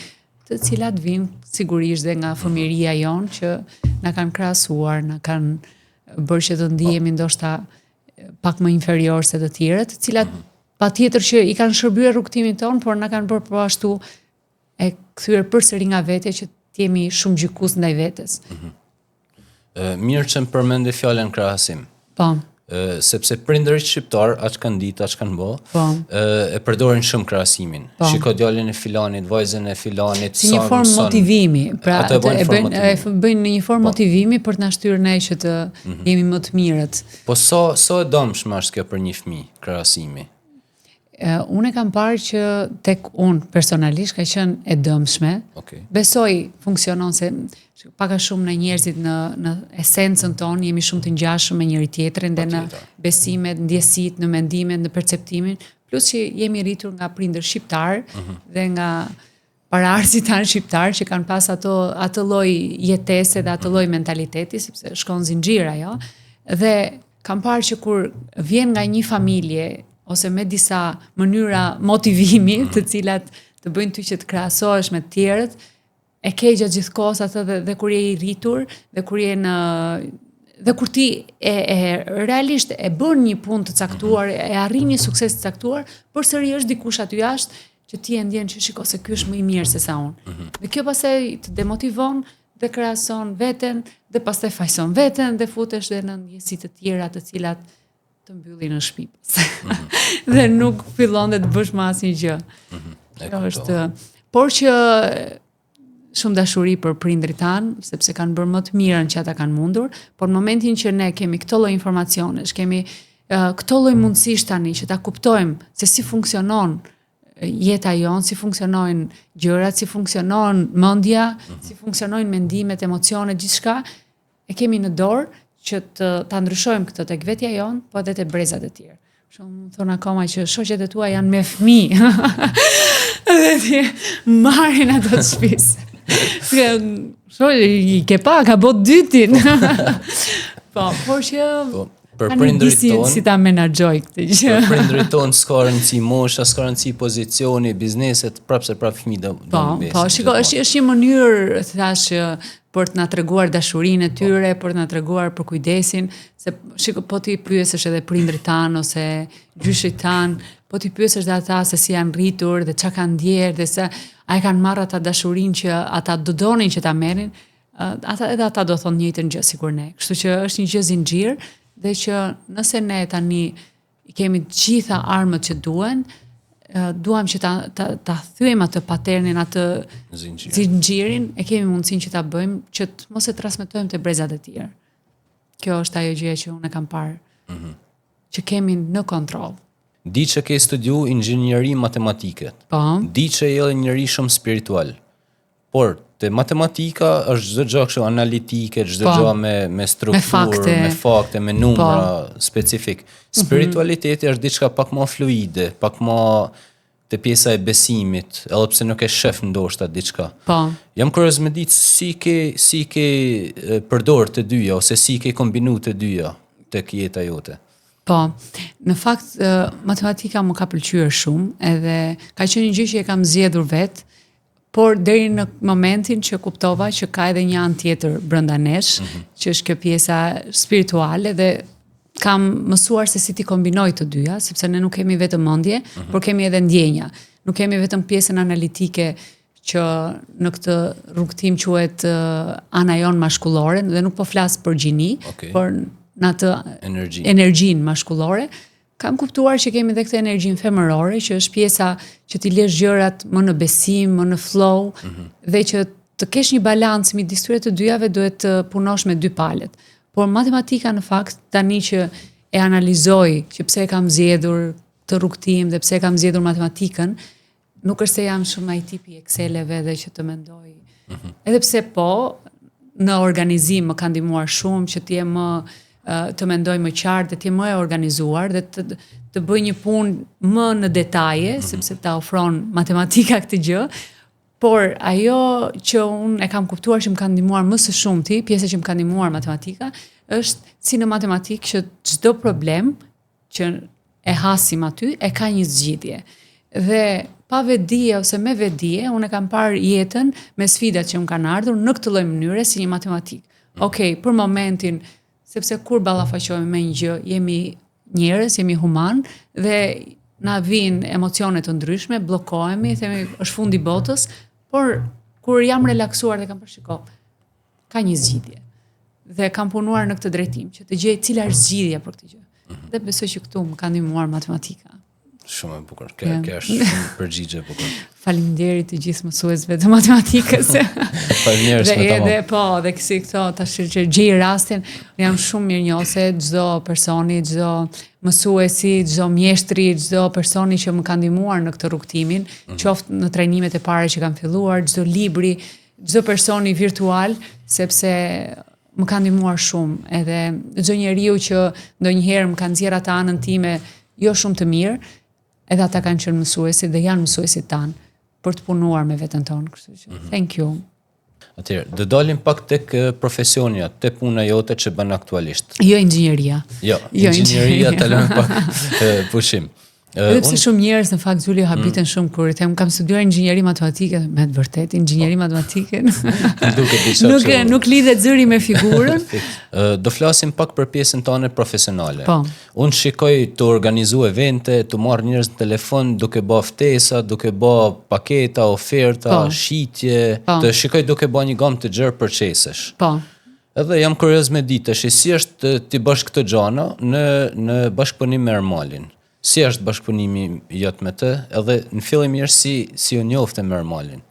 të cilat vijnë sigurisht dhe nga fëmijëria jon që na kanë krahasuar, na kanë bërë që të ndihemi ndoshta pak më inferior se të tjerët, të cilat patjetër që i kanë shërbyer rrugtimin ton, por na kanë bërë po ashtu e kthyer përsëri nga vetja që të jemi shumë gjykus ndaj vetes. Mirë që më përmende fjalën krahasim. Po. Sepse prindërit shqiptar, aq kanë ditë, aq kanë bë, e përdorin shumë krahasimin. Shiko djalin e filanit, vajzën e filanit, si një formë motivimi, pra bëjnë në një formë motivimi për të na shtyrë ne që të jemi më të mirët. Po sa e dëmshme është kjo për një fëmijë, krahasimi? Unë e kam parë që tek unë personalisht ka qenë e dëmshme. Besoj funksionon se pak a shumë në njerëzit në esencën tonë jemi shumë të ngjashëm me njëri tjetrin dhe në besimet, ndjesitë, në mendimet, në perceptimin, plus që jemi rritur nga prindër shqiptar dhe nga paraardhësit tanë shqiptar që kanë pas atë lloj jetese dhe atë lloj mentaliteti, sepse shkon zinxhir ajo. Dhe kam parë që kur vjen nga një familje ose me disa mënyra motivimi të cilat të bëjnë ty që të krahasohesh me të tjerët, e ke gjatë gjithkohës atë dhe kur je i rritur, dhe kur je dhe kur ti realisht e bën një punë të caktuar, e arrin një sukses të caktuar, përsëri është dikush aty jashtë që ti e ndjen që shiko se ky është më i mirë se sa unë. Dhe kjo pastaj të demotivon dhe krahason veten, dhe pastaj fajson veten dhe futesh dhe në ndjesi të tjera të cilat të mbylli në shtëpi. Dhe nuk fillon dhe të bësh më asnjë gjë. Kjo është, por që shumë dashuri për prindrit tanë, sepse kanë bërë më të mirën që ata kanë mundur, por në momentin që ne kemi këto lloj informacionesh, kemi këto lloj mundësish tani që ta kuptojmë se si funksionon jeta jonë, si funksionojnë gjërat, si funksionon mendja, si funksionojnë mendimet, emocionet, gjithçka, e kemi në dorë që ta ndryshojmë këtë tek vetja jonë, po edhe te brezat e tjerë. Shumë thonë akoma që shoqet e tua janë me fëmijë. Dhe ti marrin ato të shtëpisë. I ke pa, ka bot dytin. Po, por që për prindërit tonë, si ta menaxhoj këtë gjë. Për prindërit tonë s'ka rëndësi mosha, s'ka rëndësi pozicioni, bizneset, prapë fëmijë do mbesin. Po, shiko, është një mënyrë, thash, për të na treguar dashurinë e tyre, për të na treguar për kujdesin, se shiko, po ti pyesësh edhe prindrit tanë ose gjyshit tanë, po ti pyesësh dhe ata se si janë rritur dhe çka kanë ndjerë dhe se a e kanë marrë ata dashurinë që ata do donin që ta merrin, ata do thonë njëjtën gjë sikur ne. Kështu që është një gjë zinxhir dhe që nëse ne tani kemi të gjitha armët që duhen, duam që ta thyejmë atë paternin, atë zinxhirin, e kemi mundësinë që ta bëjmë që të mos e transmetojmë te brezat e tjerë. Kjo është ajo gjë që unë kam parë. Që kemi në kontroll. Di që ke studiu inxhinieri matematike. Po. Di që je njëri shumë spiritual. Por te matematika është çdo gjë kështu analitike, çdo gjë me strukturë, me fakte, me numra specifik. Spiritualiteti është diçka pak më fluide, pak më te pjesa e besimit, edhe pse nuk e shef ndoshta diçka. Po. Jam kurioz me ditë si ke përdor të dyja ose si ke kombinuar të dyja tek jeta jote. Po, në fakt matematika më ka pëlqyer shumë, edhe ka qenë një gjë që e kam zgjedhur vetë, por deri në momentin që kuptova që ka edhe një anë tjetër brenda nesh, që është kjo pjesa spirituale dhe kam mësuar se si ti kombinoj të dyja, sepse ne nuk kemi vetëm mendje, por kemi edhe ndjenja. Nuk kemi vetëm pjesën analitike që në këtë rrugtim quhet ana jon mashkullore, dhe nuk po flas për gjini, por në atë energjinë mashkullore, Kam kuptuar që kemi edhe këtë energjinë femërore, që është pjesa që ti lesh gjërat më në besim, më në flow, dhe që të kesh një balancë midis këtyre të dyjave duhet të punosh me dy palët. Por matematika në fakt tani që e analizoj që pse e kam zgjedhur të rrugtim dhe pse e kam zgjedhur matematikën, nuk është se jam shumë ai tipi Exceleve dhe që të mendoj. Edhe pse po, në organizim më ka ndihmuar shumë që të jem më të mendoj më qartë dhe të jem më e organizuar dhe të bëj një punë më në detaje, sepse ta ofron matematika këtë gjë. Por ajo që unë e kam kuptuar që më ka ndihmuar më së shumti, pjesa që më ka ndihmuar matematika, është si në matematikë që çdo problem që e hasim aty e ka një zgjidhje. Dhe pa vetdije ose me vetdije, unë e kam parë jetën me sfidat që më kanë ardhur në këtë lloj mënyre si një matematik. Okej, për momentin, sepse kur ballafaqohemi me një gjë, jemi njerëz, jemi human dhe na vijnë emocione të ndryshme, bllokohemi, themi është fundi botës, por kur jam relaksuar dhe kam përshiko, ka një zgjidhje. Dhe kam punuar në këtë drejtim, që të gjej cila është zgjidhja për këtë gjë. Dhe besoj që këtu më ka ndihmuar matematika. Shumë e bukur. Kjo është shumë përgjigje e bukur. Faleminderit të gjithë mësuesve të matematikës. Faleminderit me tamam. Dhe po, dhe kësi këto tash që gjej rastin, jam shumë mirënjohëse çdo personi, çdo mësuesi, çdo mjeshtri, çdo personi që më ka ndihmuar në këtë rrugtimin, qoftë në trajnimet e para që kam filluar, çdo libri, çdo personi virtual, sepse më ka ndihmuar shumë, edhe çdo njeriu që ndonjëherë më ka nxjerrë atë anën time jo shumë të mirë, edhe ata kanë qenë mësuesit dhe janë mësuesit tanë për të punuar me veten tonë, kështu që thank you. Atëherë, do dalim pak tek profesionia, te puna jote që bën aktualisht. Jo inxhinieria. Jo, inxhinieria ta lëmë pak pushim. Edhe pse shumë njerëz në fakt Zuli habiten shumë kur i them kam studiuar inxhinieri matematike, me të vërtetë inxhinieri matematike. Nuk lidhet zëri me figurën. Do flasim pak për pjesën tonë profesionale. Po. Unë shikoj të organizoj evente, të marr njerëz në telefon duke bë ftesa, duke bë paketa, oferta, shitje, të shikoj duke bë një gamë të gjerë purchasesh. Po. Edhe jam kurioz me ditë, si është ti bësh këtë gjana në bashkëpunim me Ermalin. Si është bashkëpunimi jot me të, edhe në fillim mirë si u njofte me Ermalin?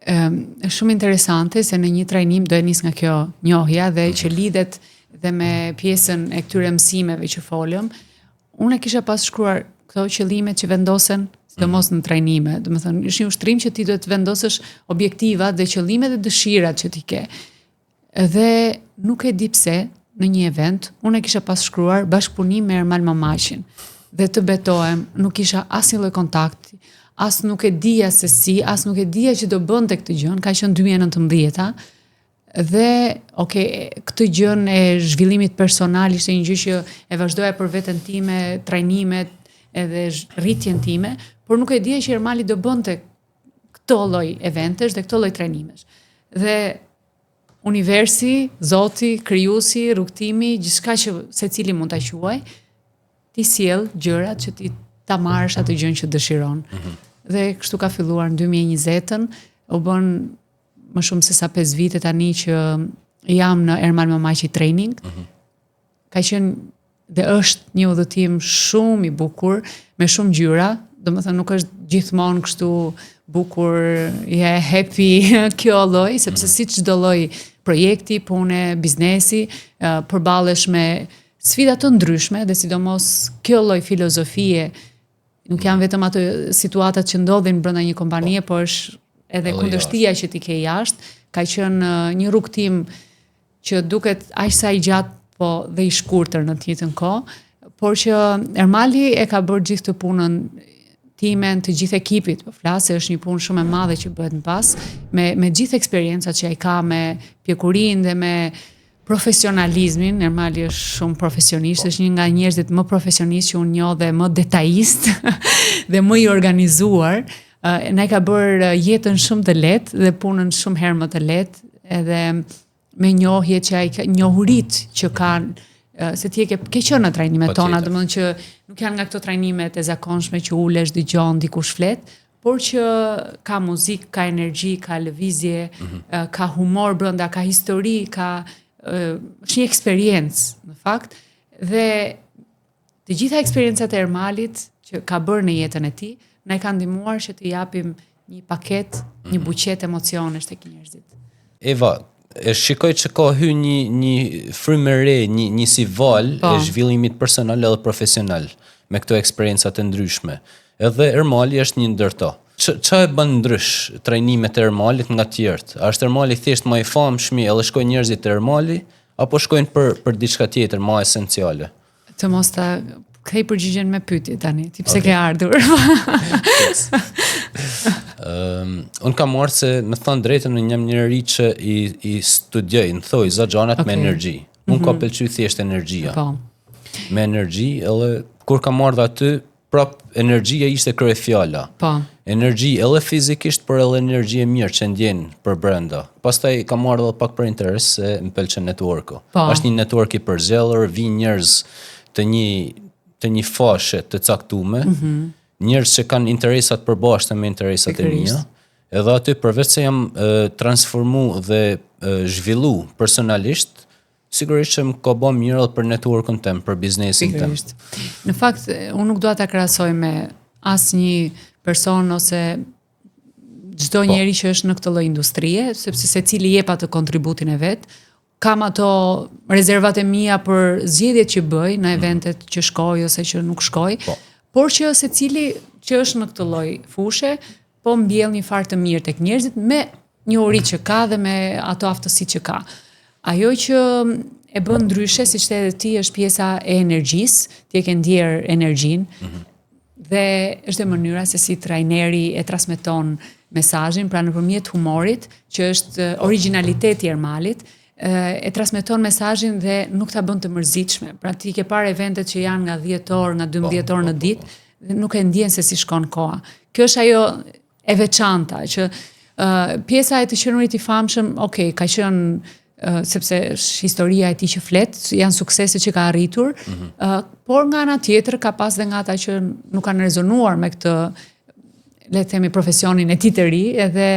Është shumë interesante se në një trajnim do e nis nga kjo njohja dhe që lidhet dhe me pjesën e këtyre mësimeve që folëm. Unë kisha pas shkruar këto qëllimet që vendosen sidomos në trajnime. Domethënë, është një ushtrim që ti duhet të vendosësh objektivat dhe qëllimet dhe dëshirat që ti ke. Dhe nuk e di pse në një event, unë e kisha pas shkruar bashkëpunim me Ermal Mamaqin. Dhe të betohem, nuk kisha asnjë lloj kontakti, as nuk e dija se si, as nuk e dija që do bënte këtë gjën, ka qenë 2019-a. Dhe, këtë gjën e zhvillimit personal ishte një gjë që e vazhdoja për veten time, trajnimet edhe rritjen time, por nuk e dija që Ermali do bënte këto lloj eventesh dhe këto lloj trajnimesh. Dhe universi, Zoti, krijuesi, rrugtimi, gjithçka që secili mund ta quaj, ti sjell gjërat që ti ta marrësh atë gjën që dëshiron. Dhe kështu ka filluar në 2020-ën, u bën më shumë se sa 5 vite tani që jam në Ermal Mamaqi training. Ka qenë dhe është një udhëtim shumë i bukur, me shumë gjyra, domethënë nuk është gjithmonë kështu bukur, happy kjo lloj, sepse si çdo lloj projekti, pune, biznesi, përballesh me sfida të ndryshme dhe sidomos kjo lloj filozofie, nuk janë vetëm ato situatat që ndodhin brenda një kompanie, por është edhe kundërshtia që ti ke jashtë. Ka qenë një rrugtim që duket aq sa i gjatë, po dhe i shkurtër në të njëjtën kohë, por që Ermali e ka bërë gjithë të punën timen, të gjithë ekipit, po flasë, është një punë shumë e madhe që bëhet në pas, me gjithë eksperiencat që ai ka, me pjekurinë dhe me profesionalizmin. Ermali është shumë profesionist, është një nga njerëzit më profesionist që unë njoh dhe më detajist dhe më i organizuar. Na ka bërë jetën shumë të lehtë dhe punën shumë herë më të lehtë, edhe me njohje që ai ka njohurit që kanë, se ti ke qenë në trajnimet tona, domethënë që nuk janë nga këto trajnimet e zakonshme që ulesh, dëgjon, dikush flet, por që ka muzikë, ka energji, ka lëvizje, ka humor brenda, ka histori, është një eksperiencë në fakt, dhe të gjitha eksperiencat e Ermalit që ka bërë në jetën e tij, na i kanë ndihmuar që të japim një paketë, një buqet emocionesh tek njerëzit. Eva, e shikoj që ka hy një frymë re, një si val e zhvillimit personal edhe profesional me këto eksperiencat e ndryshme. Edhe Ermali është një ndër to. Qa e bën ndrysh trajnimet e Ermalit nga tjerët? A është Ermali thjesht më i famshëm edhe shkojnë njerëzit te Ermali apo shkojnë për diçka tjetër më esenciale? Të mos ta kthej përgjigjen me pyetje tani, ti pse ke ardhur? Unë kam marrë se me thënë drejtën unë jam njëri që i studioj, në thoj, gjanat me energji. Unë ka pëlqy thjesht energjia. Po. Me energji, edhe kur kam marrë aty, prap energjia ishte krye fjala. Po. Energji edhe fizikisht, por edhe energji e mirë që ndjen për brenda. Pastaj kam marrë edhe pak për interes se më pëlqen networku. Po. Është një network i përzellur, vinë njerëz të një fashe të caktuar. Njerëz që kanë interesat përbashkëta me interesat e mia. Edhe aty përveç se jam transformu dhe zhvillu personalisht, sigurisht që më ka bë mirë edhe për networkun tem, për biznesin tem. Në fakt, unë nuk dua ta krahasoj me asnjë person ose çdo njeri që është në këtë lloj industrie, sepse secili jep atë kontributin e vet. Kam ato rezervat e mia për zgjedhjet që bëj në eventet që shkoj ose që nuk shkoj, por që secili që është në këtë lloj fushe, po mbjell një farë të mirë tek njerëzit me njohuri që ka dhe me ato aftësitë që ka. Ajo që e bën ndryshe, siç the edhe ti, është pjesa e energjisë, ti e ke ndjer energjinë. Dhe është e mënyra se si trajneri e transmeton mesazhin, pra nëpërmjet humorit, që është origjinaliteti i Ermalit, e transmeton mesazhin dhe nuk ta bën të mërzitshme. Pra ti ke parë eventet që janë nga 10 orë, nga 12 orë në ditë, dhe nuk e ndjen se si shkon koha. Kjo është ajo e veçanta që pjesa e të qenurit i famshëm, ka qenë sepse është historia e tij që flet, janë suksese që ka arritur, por nga ana tjetër ka pas dhe nga ata që nuk kanë rezonuar me këtë, le të themi, profesionin e tij të ri, edhe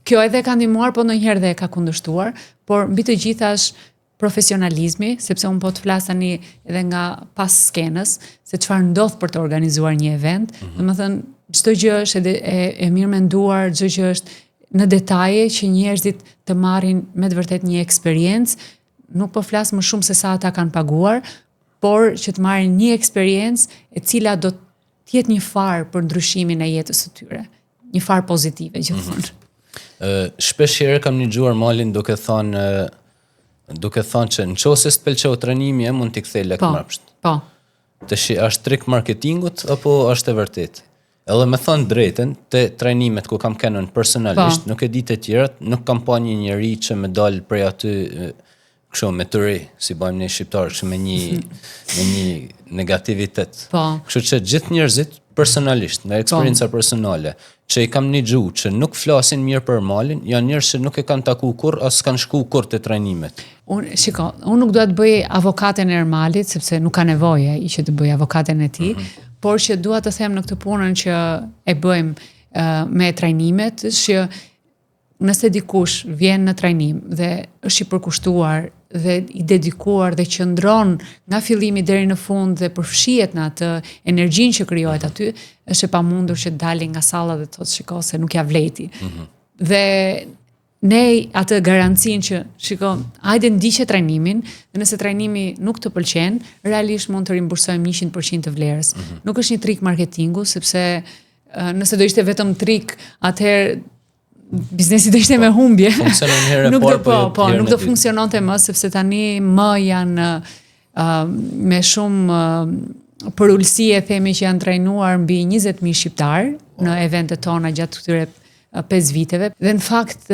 kjo edhe ka ndihmuar, po ndonjëherë dhe ka kundërshtuar, por mbi të gjitha është profesionalizmi, sepse unë po të flas tani edhe nga pas skenës, se çfarë ndodh për të organizuar një event, domethënë çdo gjë është e mirë menduar, çdo gjë është në detaje që njerëzit të marrin me të vërtet një eksperiencë, nuk po flas më shumë se sa ata kanë paguar, por që të marrin një eksperiencë e cila do të jetë një farë për ndryshimin e jetës së tyre, një farë pozitive gjithmonë. Shpesh herë kam dëgjuar Malin duke thënë që nëse të pëlqeu trajnimi mund t'i kthej lek mbrapsht. Po. Tash është trik marketingut apo është e vërtetë? Edhe me thënë drejtën, te trajnimet ku kam kenon personalisht, nuk e di të tjerat, nuk kam pa një njeri që me dalë prej aty kështu me të ri, si bëjmë ne shqiptarë, kështu me një negativitet. Kështu që gjithë njerëzit personalisht, nga eksperienca personale, që i kam një gjuhë që nuk flasin mirë për Ermalin, janë njerëz që nuk e kanë taku kur, as kanë shku kur te trajnimet. Unë nuk dua të bëj avokaten e Ermalit, sepse nuk ka nevojë ai që të bëj avokaten e tij. Por që dua të them në këtë punën që e bëjmë me trajnimet, është që nëse dikush vjen në trajnim dhe është i përkushtuar dhe i dedikuar dhe qëndron nga fillimi deri në fund dhe përfshihet në atë energjinë që krijohet aty, është e pamundur që të dalë nga salla dhe të thotë shiko se nuk ja vleti. Dhe ne atë garancinë që hajde ndiqe trajnimin, dhe nëse trajnimi nuk të pëlqen, realisht mund të rimbursojmë 100% të vlerës. Nuk është një trik marketingu, sepse nëse do ishte vetëm trik, atëherë biznesi do ishte me humbje. Funksionon herë e parë, nuk do funksiononte më, sepse tani më janë me shumë përullësi e themi që janë trajnuar mbi 20.000 shqiptar në eventet tona gjatë këtyre 5 viteve. Dhe në fakt,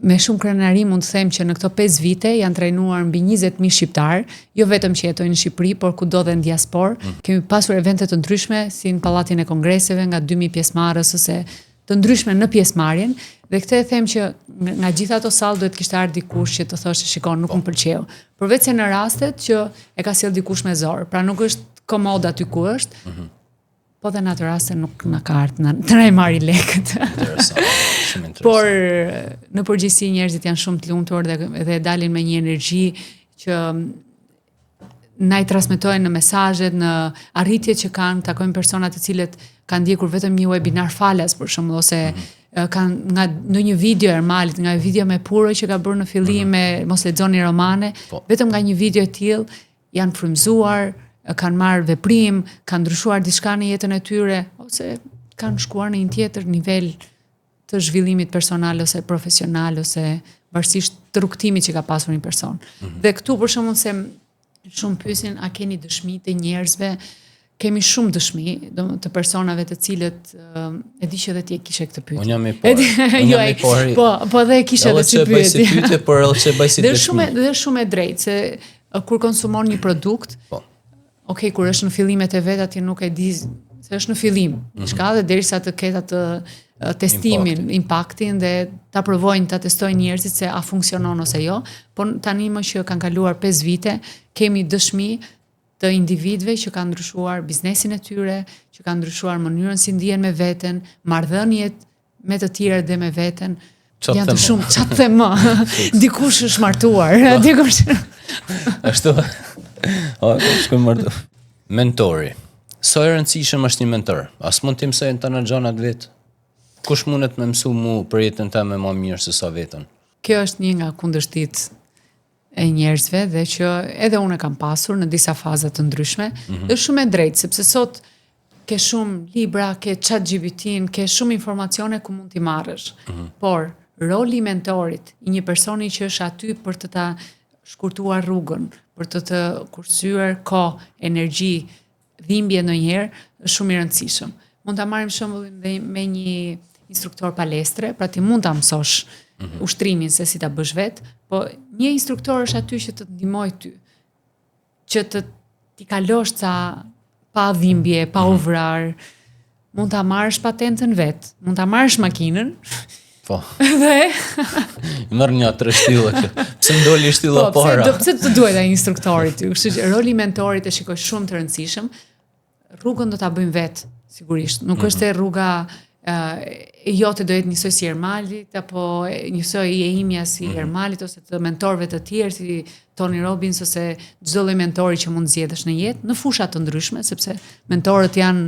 me shumë krenari mund të them që në këto 5 vite janë trajnuar mbi 20.000 shqiptar, jo vetëm që jetojnë në Shqipëri, por kudo dhe në diasporë. Kemi pasur evente të ndryshme, si në Pallatin e Kongreseve, nga 2000 pjesëmarrës ose të ndryshme në pjesëmarrjen, dhe këtë e them që nga gjitha ato sallë duhet kishte ardhur dikush që të thoshte shikon, nuk më pëlqeu. Përveç se në rastet që e ka sjell dikush me zor, pra nuk është komod aty ku është. Po dhe në atë raste nuk na ka ardhur të na i marri lekët. Por në përgjithësi njerëzit janë shumë të lumtur dhe dalin me një energji që na i transmetojnë në mesazhet, në arritjet që kanë, takojmë persona të cilët kanë ndjekur vetëm një webinar falas për shembull ose kanë nga ndonjë video Ermalit, nga video me Puro që ka bërë në fillim me mos lexoni romane, vetëm nga një video e tillë janë frymzuar, kanë marrë veprim, kanë ndryshuar diçka në jetën e tyre ose kanë shkuar në një tjetër nivel të zhvillimit personal ose profesional ose varësisht të rrugtimit që ka pasur një person. Dhe këtu për shembull se shumë pyesin a keni dëshmi të njerëzve, kemi shumë dëshmi të personave të cilët e di që edhe ti e kishe këtë pyetje. Unë jam i parë. Po edhe e kishe edhe si pyetje. Por edhe që bëj si dëshmi. Dhe shumë e drejtë se kur konsumon një produkt, okay, kur është në fillimet e vet aty nuk e di se është në fillim, diçka dhe derisa të ketë atë testimin, impaktin dhe ta provojnë, ta testojnë njerëzit se a funksionon ose jo, por tani më që kanë kaluar 5 vite, kemi dëshmi të individëve që kanë ndryshuar biznesin e tyre, që kanë ndryshuar mënyrën si ndihen me veten, marrëdhëniet me të tjerë dhe me veten. Janë të shumë, çfarë them më? Dikush është martuar, dikush. Ashtu. Shkoj martu. Mentori. Sa e rëndësishëm është një mentor? As mund të mësojnë të në gjanat vetë? Kush mundet me mësu mu për jetën time më mirë se sa vetën? Kjo është një nga kundërshtit e njerëzve dhe që edhe unë e kam pasur në disa faza të ndryshme. Dhe shumë e drejtë, sepse sot ke shumë libra, ke ChatGPT-n, ke shumë informacione ku mund t'i marrësh. Por roli i mentorit, i një personi që është aty për të ta shkurtuar rrugën, për të kursyer kohë, energji, dhimbje ndonjëherë, është shumë i rëndësishëm. Mund ta marrim shembullin dhe me një instruktor palestre, pra ti mund ta mësosh ushtrimin se si ta bësh vet, po një instruktor është aty që të ndihmoj ty, që ti kalosh ca pa dhimbje, pa u vrar. Mund ta marrësh patentën vet, mund ta marrësh makinën. Po. Dhe merr një 3 shtylla që. Pse ndoli shtylla para? Pse të duhet ai instruktori ty? Kështu që roli i mentorit e shikoj shumë të rëndësishëm. Rrugën do ta bëjmë vet, sigurisht. Nuk është e rruga e jote do jetë njësoj si Ermalit, apo njësoj e imja si Ermalit, ose të mentorëve të tjerë si Tony Robbins, ose çdo lloj mentori që mund zgjedhësh në jetë, në fusha të ndryshme, sepse mentorët janë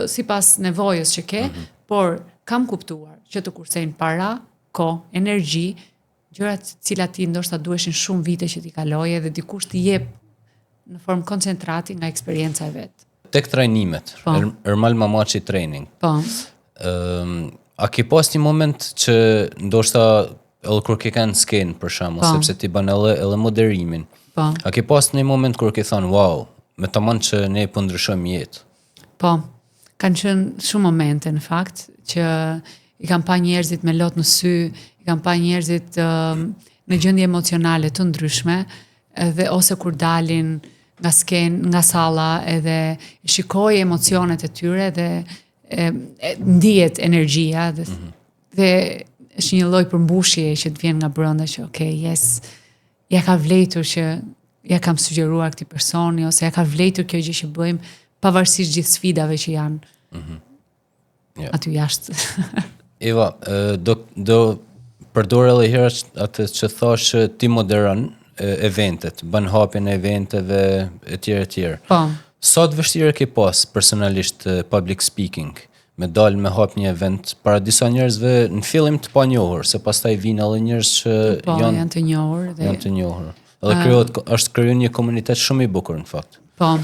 sipas nevojës që ke, por kam kuptuar që të kursejnë para, kohë, energji, gjërat cilat ti ndoshta duheshin shumë vite që t'i kaloje dhe dikush t'i jep në formë koncentrati nga eksperienca e vet. Tek trajnimet, Ermal Mamaçi training. Po. A ke pas një moment që ndoshta edhe kur ke kanë skenë për shembull, sepse ti bën edhe moderimin. Po. A ke pas një moment kur ke thënë wow, me tamam që ne po ndryshojmë jetë? Po. Kanë qenë shumë momente në fakt që i kam pa njerëzit me lot në sy, i kam pa njerëzit në gjendje emocionale të ndryshme, edhe ose kur dalin nga skenë, nga salla, edhe shikoj emocionet e tyre dhe ndihet energjia dhe është një lloj përmbushje që të vjen nga brenda që okay, yes, ja ka vlejtur që ja kam sugjeruar këtij personi ose ja ka vlejtur kjo gjë që bëjmë pavarësisht gjithë sfidave që janë. Aty jashtë. Eva, do përdor edhe herë atë që thash që ti moderon eventet, bën hapjen e eventeve etj etj. Po. Sa të vështirë ke pas personalisht public speaking, me dal me hap një event para disa njerëzve në fillim të panjohur, se pastaj vijnë edhe njerëz që janë të njohur dhe janë të njohur. Edhe është krijuar një komunitet shumë i bukur në fakt. Po.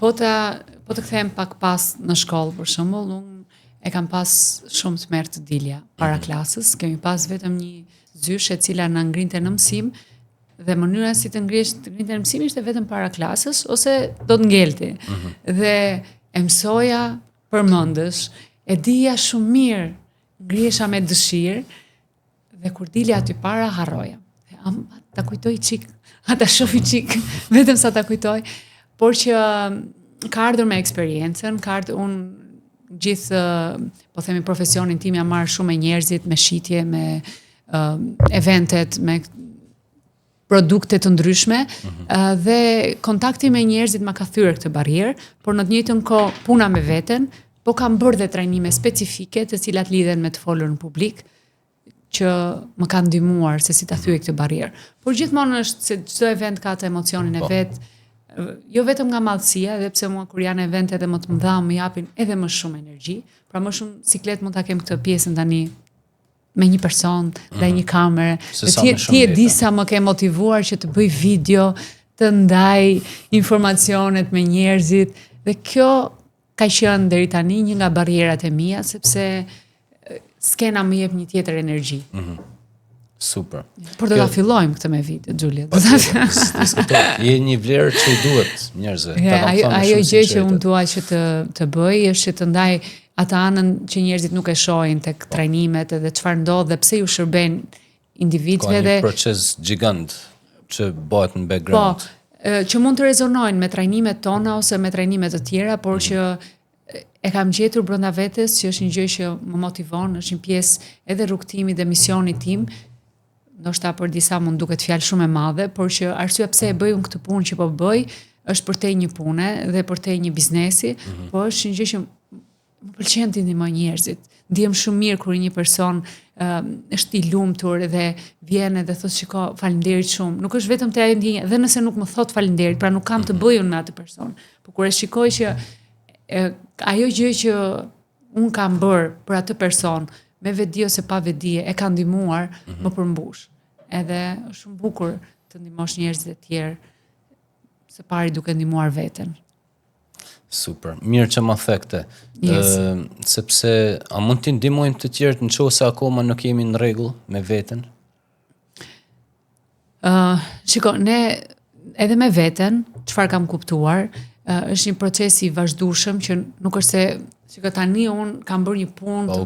Po të kthehem pak pas në shkollë për shembull, unë e kam pas shumë të merr të dilja para klasës, kemi pas vetëm një zysh e cila na ngrinte në mësim dhe mënyra si të ngrinte në mësim ishte vetëm para klasës ose do të ngelte. Dhe e mësoja përmendesh, e dija shumë mirë, ngrihesha me dëshirë dhe kur dilja aty para harroja. Ta kujtoj çik, ta shohi çik, vetëm sa ta kujtoj, por që ka ardhur me eksperiencën, ka ardhur unë gjithë, po themi profesionin tim jam marrë shumë me njerëzit, me shitje, me eventet, me produkte të ndryshme, dhe kontakti me njerëzit ma ka thyrë këtë barrierë, por në të njëjtën kohë puna me veten, po kam bërë dhe trajnime specifike të cilat lidhen me të folur në publik, që më ka ndihmuar se si ta thyej këtë barrierë. Por gjithmonë është se çdo event ka atë emocionin e vet, jo vetëm nga madhësia, edhe pse mua kur janë evente edhe më të mëdha më japin edhe më shumë energji, pra më shumë siklet mund ta kem këtë pjesën tani me një person, ndaj një kamere, ti e di sa më ke motivuar që të bëj video, të ndaj informacionet me njerëzit, dhe kjo ka qenë deri tani një nga barrierat e mia, sepse skena më jep një tjetër energji. Super. Por do ta fillojmë këtë me video, Julia. Je një vlerë që i duhet njerëzve. Ajo gjë që unë dua që të bëj është që të ndaj atë anën që njerëzit nuk e shohin tek trajnimet edhe çfarë ndodh dhe pse ju shërben individëve dhe një proces gjigant që bëhet në background. Që mund të rezonojnë me trajnimet tona ose me trajnimet të tjera, por që e kam gjetur brenda vetes që është një gjë që më motivon, është një pjesë edhe rrugtimi dhe misionit tim. Ndoshta për disa mund duket fjalë shumë e madhe, por që arsyeja pse e bëj unë këtë punë që po bëj është përtej një pune dhe përtej një biznesi, por është një gjë që më pëlqen të ndihmoj njerëzit. Ndihem shumë mirë kur një person është i lumtur dhe vjen edhe thotë shiko, faleminderit shumë. Nuk është vetëm te ajo ndjenja, dhe nëse nuk më thot faleminderit, pra nuk kam të bëj unë me atë person. Por kur e shikoj që ajo gjë që un kam bërë për atë person, me vedi ose pa vedi, e ka ndihmuar, më përmbush. Edhe është shumë bukur të ndihmosh njerëz të tjerë së pari duke ndihmuar veten. Super. Mirë që më thekte. Yes. Sepse a mund të ndihmojmë të tjerët nëse akoma nuk jemi në rregull me veten? Shiko, ne edhe me veten, çfarë kam kuptuar, është një proces i vazhdueshëm që nuk është se shiko tani un kam bërë një punë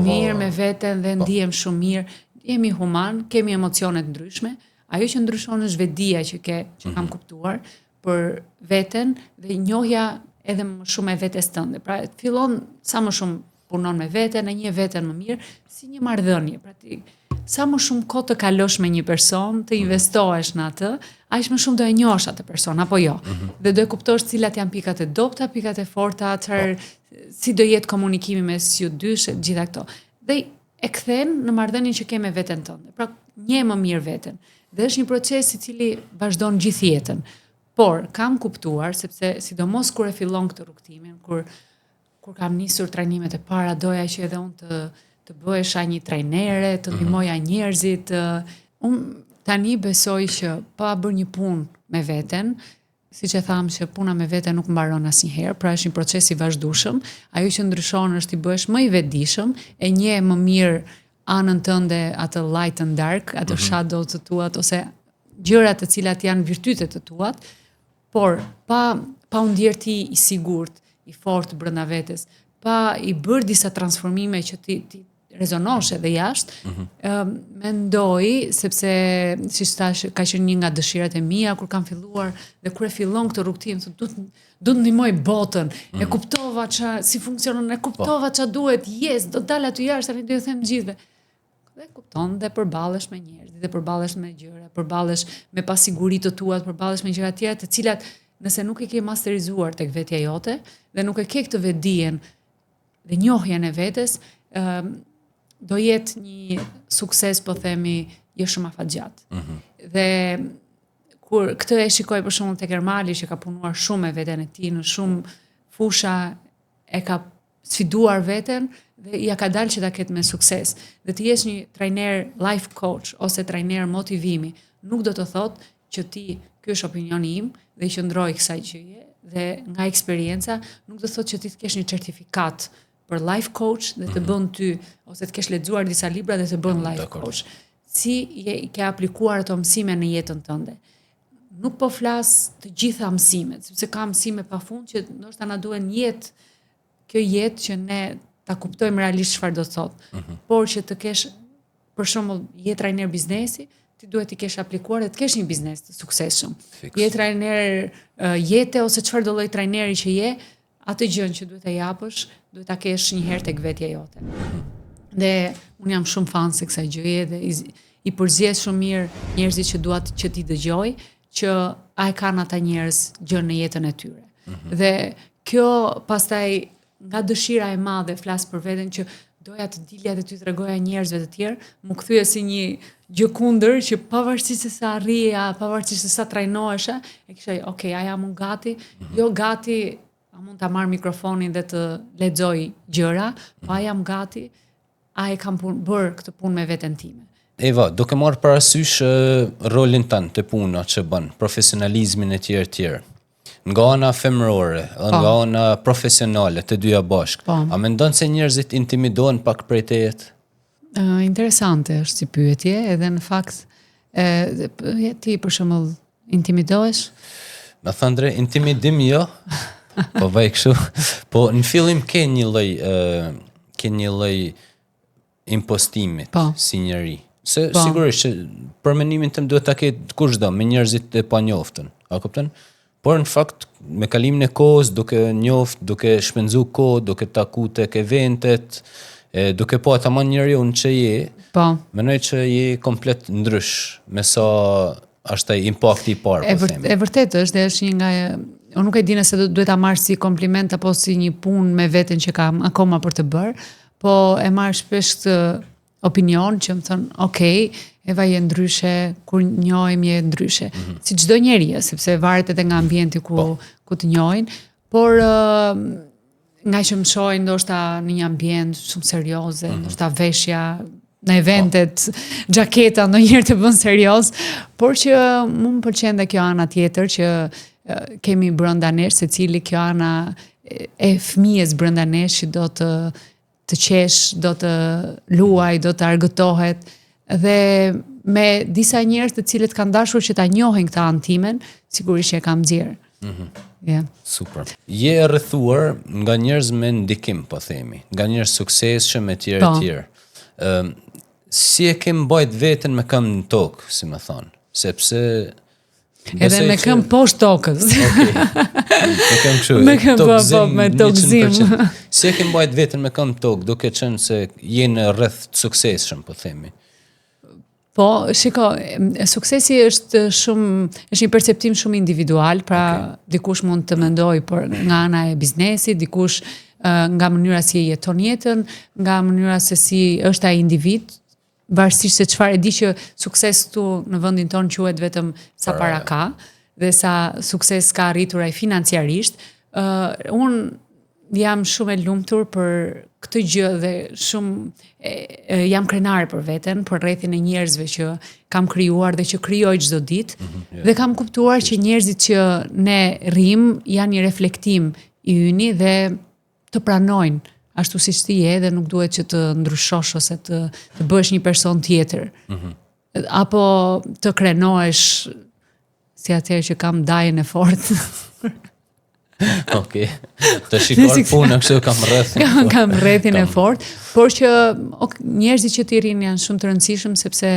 mirë me veten dhe ndihem shumë mirë. Jemi human, kemi emocione të ndryshme. Ajo që ndryshon është vedia që kam kuptuar për veten dhe njohja edhe më shumë e vetes tënde. Pra fillon sa më shumë punon me veten, e njeh veten më mirë, si një marrëdhënie. Pra ti sa më shumë kohë të kalosh me një person, të investohesh në atë, aq më shumë do e njohësh atë person apo jo. Dhe do e kuptosh cilat janë pikat e dobta, pikat e forta, si do jetë komunikimi mes ju dysh, gjitha këto. Dhe e kthen në marrëdhënien që ke me veten tënde. Pra njeh më mirë veten. Dhe është një proces i cili vazhdon gjithë jetën. Por kam kuptuar, sepse sidomos kur e fillon këtë rrugtimin, kur kam nisur trajnimet e para, doja që edhe unë të bëhesha një trajnere, të ndihmoja njerëzit. Unë tani besoj që pa bërë një punë me veten, siç e tham që puna me veten nuk mbaron asnjëherë, pra është një proces i vazhdueshëm. Ajo që ndryshon është i bëhesh më i vetëdijshëm, e njeh më mirë anën tënde, atë light and dark, atë shadow të tuat ose gjërat të cilat janë virtytet të tuat, por pa u ndier ti i sigurt, i fortë brenda vetes, pa i bërë disa transformime që ti rezonosh edhe jashtë, mendoj, sepse siç thash, ka qenë një nga dëshirat e mia kur kam filluar dhe kur e fillon këtë rrugtim, thotë du të ndihmoj botën, e kuptova si funksionon, e kuptova ç'a duhet, do dal aty jashtë, tani do ju them gjithëve. Dhe kupton dhe përballesh me njerëz, dhe përballesh me gjëra, përballesh me pasiguritë të tua, përballesh me gjëra të tjera të cilat nëse nuk i ke masterizuar tek vetja jote dhe nuk e ke këtë vetdijen dhe njohjen e vetes, do jetë një sukses, po themi, jo shumë afatgjat. Dhe kur këtë e shikoj për shembull tek Ermali që ka punuar shumë me veten e tij, në shumë fusha e ka sfiduar veten dhe ja ka dalë që ta ketë me sukses. Dhe të jesh një trajner life coach ose trajner motivimi, nuk do të thotë që ti, ky është opinioni im dhe i qëndroj kësaj që je, dhe nga eksperienca nuk do të thotë që ti të kesh një certifikat për life coach dhe të bën ty, ose të kesh lexuar disa libra dhe të bën life coach. Si ke aplikuar ato mësime në jetën tënde. Nuk po flas të gjitha mësimet, sepse ka mësime pafund që ndoshta na duhen kjo jetë që ne ta kuptojmë realisht çfarë do të thotë. Por që të kesh, për shembull, je trajner biznesi, ti duhet të kesh aplikuar dhe të kesh një biznes të suksesshëm. Je trajner jete ose çfarë do lloj trajneri që je, atë gjën që duhet ta japësh, duhet ta kesh një herë tek vetja jote. Dhe unë jam shumë fan se kësaj gjëje dhe i përzihet shumë mirë njerëzit që duat që ti dëgjoj, që ai kanë ata njerëz gjën në jetën e tyre. Dhe kjo pastaj nga dëshira e madhe flas për veten që doja të dilja dhe ty të tregoja njerëzve të tjerë, më kthye si një gjë kundër që pavarësisht se sa arrija, pavarësisht se sa trajnohesha, e kisha, okay, a jam unë gati? Jo gati, a mund ta marr mikrofonin dhe të lexoj gjëra, po a jam gati? A e kam bërë këtë punë me veten time? Eva, duke marrë parasysh rolin tënd të puna që bën, profesionalizmin e tjerë. Nga ana femërore, nga ana profesionale, të dyja bashkë. A mendon se njerëzit intimidohen pak prej tejet? Interesante është si pyetje, edhe në fakt ti për shembull intimidohesh? Me thënë drejt, intimidim jo. Po vaj kështu. Po në fillim ke një lloj impostimit si njeri. Se sigurisht që për mendimin tim duhet ta ketë kushdo me njerëzit e panjoftën. A kupton? Por në fakt me kalimin e kohës, duke njoft, duke shpenzu kohë, duke taku tek eventet, duke po tamam njeriu që je, mendoj që je komplet ndrysh me sa është ai impakti i parë po themi. E vërtetë është, dhe është një nga unë nuk e di nëse duhet ta marr si kompliment apo si një punë me veten që kam akoma për të bërë, po e marr shpesh këtë opinion që më thon, okay, Eva je ndryshe, kur njohim je ndryshe. Si çdo njeri, sepse varet edhe nga ambienti ku të njohin, por nga që më shohin ndoshta në një ambient shumë serioze, ndoshta veshja në eventet, xhaketa ndonjëherë të bën serioz, por që më pëlqen dhe kjo ana tjetër që kemi brenda nesh, secili kjo ana e fëmijës brenda nesh që do të qesh, do të luaj, do të argëtohet, dhe me disa njerëz të cilët kanë dashur që ta njohin këtë anë timen, sigurisht që e kam nxjerr. Super. Je rrethuar nga njerëz me ndikim, po themi, nga njerëz suksesshëm e tjerë. Si e ke mbajt veten me këmbë në tokë, si më thon, sepse edhe me këmbë poshtë tokës. Me tokëzim. Si e ke mbajt veten me këmbë tokë, duke qenë se je në rreth të suksesshëm, po themi. Po, shiko, suksesi është një perceptim shumë individual, pra dikush mund të mendoj për nga ana e biznesit, dikush nga mënyra si e jeton jetën, nga mënyra se si është ai individ, varësisht se çfarë e di që sukses këtu në vendin tonë quhet vetëm sa para ka dhe sa sukses ka arritur ai financiarisht. Unë jam shumë e lumtur për këtë gjë dhe shumë jam krenare për veten, për rrethin e njerëzve që kam krijuar dhe që krijoj çdo ditë, dhe kam kuptuar që njerëzit që ne rrim janë një reflektim i yni dhe të pranojnë ashtu siç ti je, dhe nuk duhet që të ndryshosh ose të bësh një person tjetër. Apo të krenohesh si atëherë që kam dajen e fortë. Okej. Të shikoj punën kështu kam rreth. Kam rrethin e fortë, por që njerëzit që ti rrin janë shumë të rëndësishëm sepse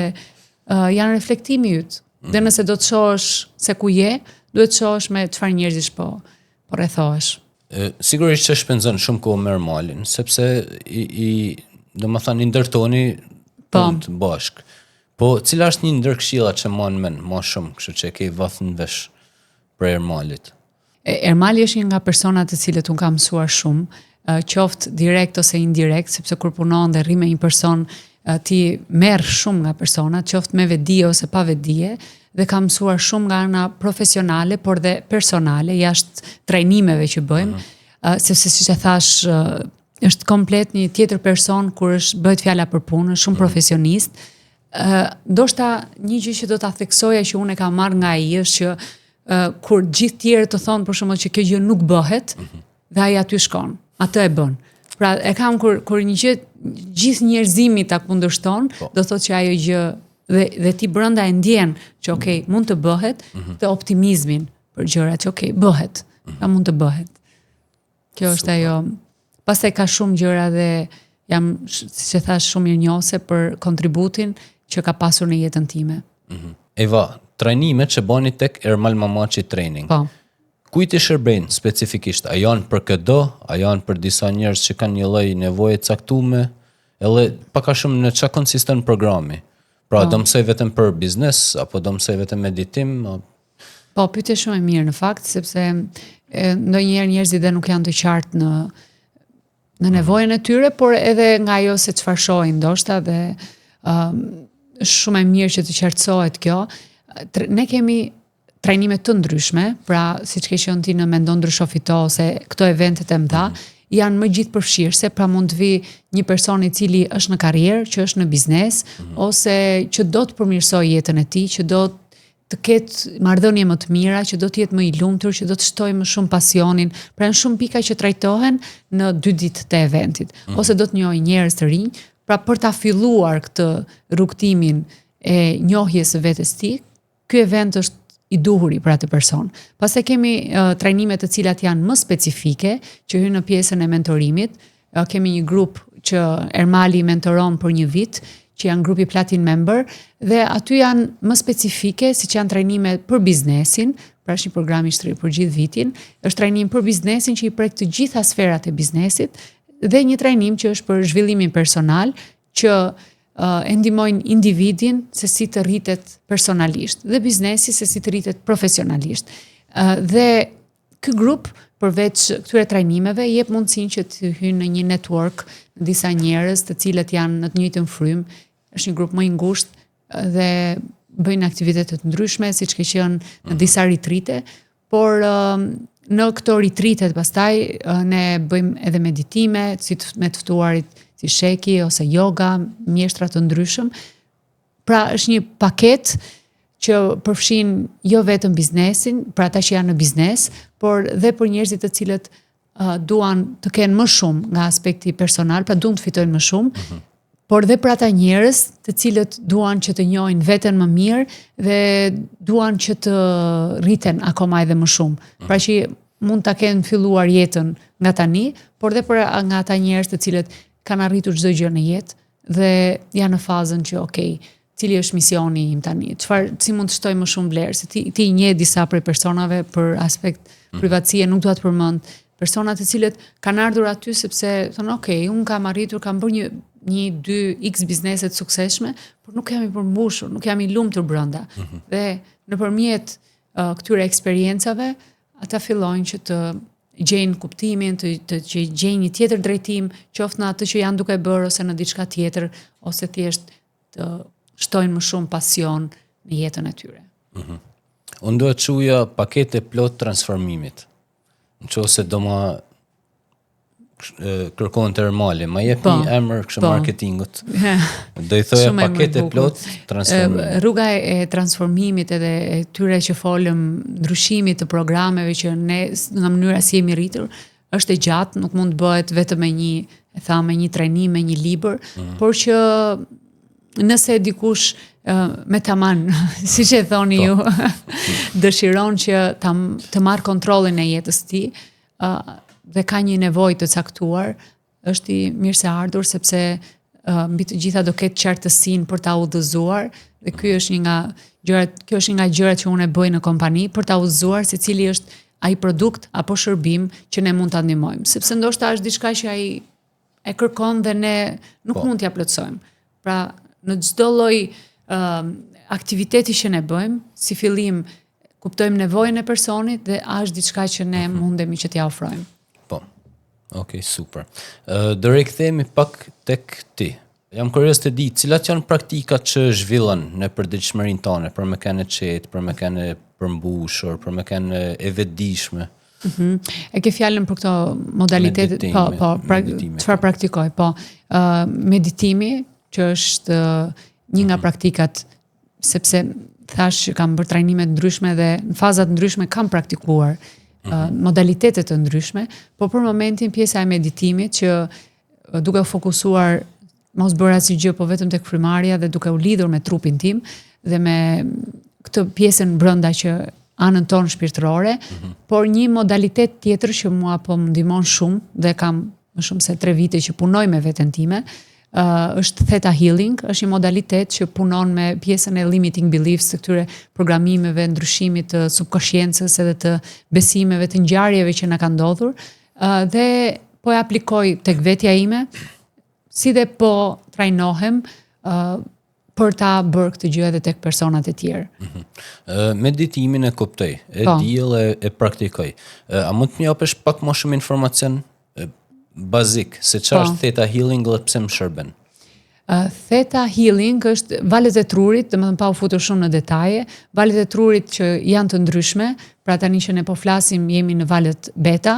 janë reflektimi yt. Dhe nëse do të shohësh se ku je, duhet të shohësh me çfarë njerëzish po rrethohesh. Sigurisht që shpenzon shumë kohë me malin, sepse domethënë i ndërtoni punë bashk. Po cila është një ndër këshillat që më shumë, kështu që ke vathën vesh për Ermalit? Ermali është një nga personat të cilët unë kam mësuar shumë, qoftë direkt ose indirekt, sepse kur punon dhe rri me një person, ti merr shumë nga personat, qoftë me vetdije ose pa vetdije, dhe kam mësuar shumë nga ana profesionale, por dhe personale, jashtë trajnimeve që bëjmë, sepse siç e thash, është komplet një tjetër person kur bëhet fjala për punë, shumë profesionist. Ndoshta një gjë që do ta theksoja që unë e kam marrë nga ai është që kur gjithë tjerë të thonë për shembull që kjo gjë nuk bëhet, dhe ai aty shkon, atë e bën. Pra e kam kur një gjë gjithë njerëzimi ta kundërshton, do thotë që ajo gjë dhe ti brenda e ndjen që okay, mund të bëhet, të optimizmin për gjërat që okay, bëhet, mund të bëhet. Kjo është ajo. Pastaj ka shumë gjëra dhe jam, siç e thash, shumë mirënjohëse për kontributin që ka pasur në jetën time. Eva, trajnimet që bani tek Ermal Mamaçi Training. Po. Kujt i shërbejnë specifikisht? A janë për këdo? A janë për disa njerëz që kanë një lloj nevoje të caktuar? Edhe pak a shumë në çka konsiston programi? Pra, do mësoj vetëm për biznes, apo do mësoj vetëm meditim? Po, pyetje shumë e mirë në fakt, sepse ndonjëherë njerëzit dhe nuk janë të qartë në nevojën e tyre, por edhe nga ajo se çfarë shohin ndoshta dhe është shumë e mirë që të qartësohet kjo. Ne kemi trajnime të ndryshme, pra siç ke qenë ti në Mendon Ndrysho Fito ose këto eventet e mëdha, janë më gjithë përfshirëse, pra mund të vi një person i cili është në karrierë, që është në biznes, ose që do të përmirësojë jetën e tij, që do të ketë marrëdhënie më të mira, që do të jetë më i lumtur, që do të shtojë më shumë pasionin. Pra janë shumë pika që trajtohen në 2 ditë të eventit, ose do të njohë njerëz të rinj. Pra për ta filluar këtë rrugtimin e njohjes së vetes tij, ky event është i duhuri për atë person. Pastaj kemi trajnime të cilat janë më specifike, që hyn në pjesën e mentorimit. Kemi një grup që Ermali mentoron për 1 vit, që janë grupi Platin Member, dhe aty janë më specifike, siç janë trajnime për biznesin, pra është një program i shtrirë për gjithë vitin, është trajnim për biznesin që i prek të gjitha sferat e biznesit, dhe një trajnim që është për zhvillimin personal, që e ndihmojnë individin se si të rritet personalisht, dhe biznesi se si të rritet profesionalisht. Dhe ky grup, përveç këtyre trajnimeve, jep mundësinë që të hyjnë në një network në disa njerëz të cilët janë në të njëjtën frymë. Është një grup më i ngushtë dhe bëjnë aktivitete të ndryshme, siç ke qenë në disa ritrite, por në këto ritritet pastaj ne bëjmë edhe meditime, si me të ftuarit si sheki ose yoga, mjeshtra të ndryshëm. Pra është një paketë që përfshin jo vetëm biznesin, pra ata që janë në biznes, por dhe për njerëzit të cilët duan të kenë më shumë nga aspekti personal, pra duan të fitojnë më shumë, por dhe për ata njerëz të cilët duan që të njohin veten më mirë dhe duan që të rriten akoma edhe më shumë. Pra që mund ta kenë filluar jetën nga tani, por dhe për nga ata njerëz të cilët kanë arritur çdo gjë në jetë dhe janë në fazën që cili është misioni im tani, si mund të shtoj më shumë vlerë, se ti njeh disa prej personave për aspekt privatësie, nuk dua të përmend persona të cilët kanë ardhur aty sepse thonë unë kam arritur, kam bërë 1-2 biznese të suksesshme, por nuk jam i përmbushur, nuk jam i lumtur brenda. Dhe nëpërmjet këtyre eksperiencave, ata fillojnë që të gjejnë kuptimin, të gjejnë një tjetër drejtim, qoftë në atë që janë duke bërë ose në diçka tjetër, ose thjesht të shtojnë më shumë pasion në jetën e tyre. Unë do të quja pakete plot transformimit. Nëse do ma kërkon të Ermali, ma jep një emër kështë marketingut. Do i thoja pakete plot transformimit. Rruga e transformimit edhe e tyre që folëm ndryshimit të programeve që ne nga mënyra si jemi rritur, është e gjatë, nuk mund të bëhet vetëm me një trajnim, me një libër, por që nëse dikush me taman, si që thoni ju, dëshiron që të marrë kontrollin e jetës ti, dhe ka një nevojë të caktuar, është i mirë se ardhur, sepse mbi të gjitha do ketë qartësinë për ta udhëzuar, dhe kjo është një nga gjërat që unë e bëj në kompani, për ta udhëzuar se cili është ai produkt apo shërbim që ne mund ta ndihmojmë, sepse ndoshta është diçka që ai e kërkon dhe ne nuk mund t'ja plotësojmë. Pra, në çdo lloj aktiviteti që ne bëjmë, si fillim kuptojmë nevojën e personit dhe është diçka që ne mundemi që t'ja ofrojmë. Po. Okej, super. Do rikthehemi pak tek ti. Jam kurioz të di cilat janë praktikat që zhvillen në përditshmërinë tonë, për me kanë qetë, për me kanë përmbushur, për me kanë e vetëdijshme. E ke fjalën për këto modalitete, çfarë praktikoj? Meditimi, që është një nga praktikat, sepse thash që kam bërë trajnime të ndryshme dhe në fazat ndryshme kam praktikuar modalitetet të ndryshme, por për momentin pjesa e meditimit që duke u fokusuar mos bëra asnjë gjë, po vetëm tek frymarrja dhe duke u lidhur me trupin tim dhe me këtë pjesën brenda që anën tonë shpirtërore, por një modalitet tjetër që mua po më ndihmon shumë dhe kam më shumë se 3 vite që punoj me veten time, është Theta Healing, është një modalitet që punon me pjesën e limiting beliefs të këtyre programimeve, ndryshimit të subkonsciencës edhe të besimeve, të ngjarjeve që na kanë ndodhur, dhe po e aplikoj tek vetja ime, si dhe po trajnohem për ta bërë këtë gjë edhe tek personat e tjerë. Meditimin e kuptoj, e di dhe e praktikoj. A mund të më japësh pak më shumë informacion? bazik, se çfarë është theta healing dhe pse më shërben? Theta healing është valët e trurit, domethënë pa u futur shumë në detaje, valët e trurit që janë të ndryshme, pra tani që ne po flasim jemi në valët beta,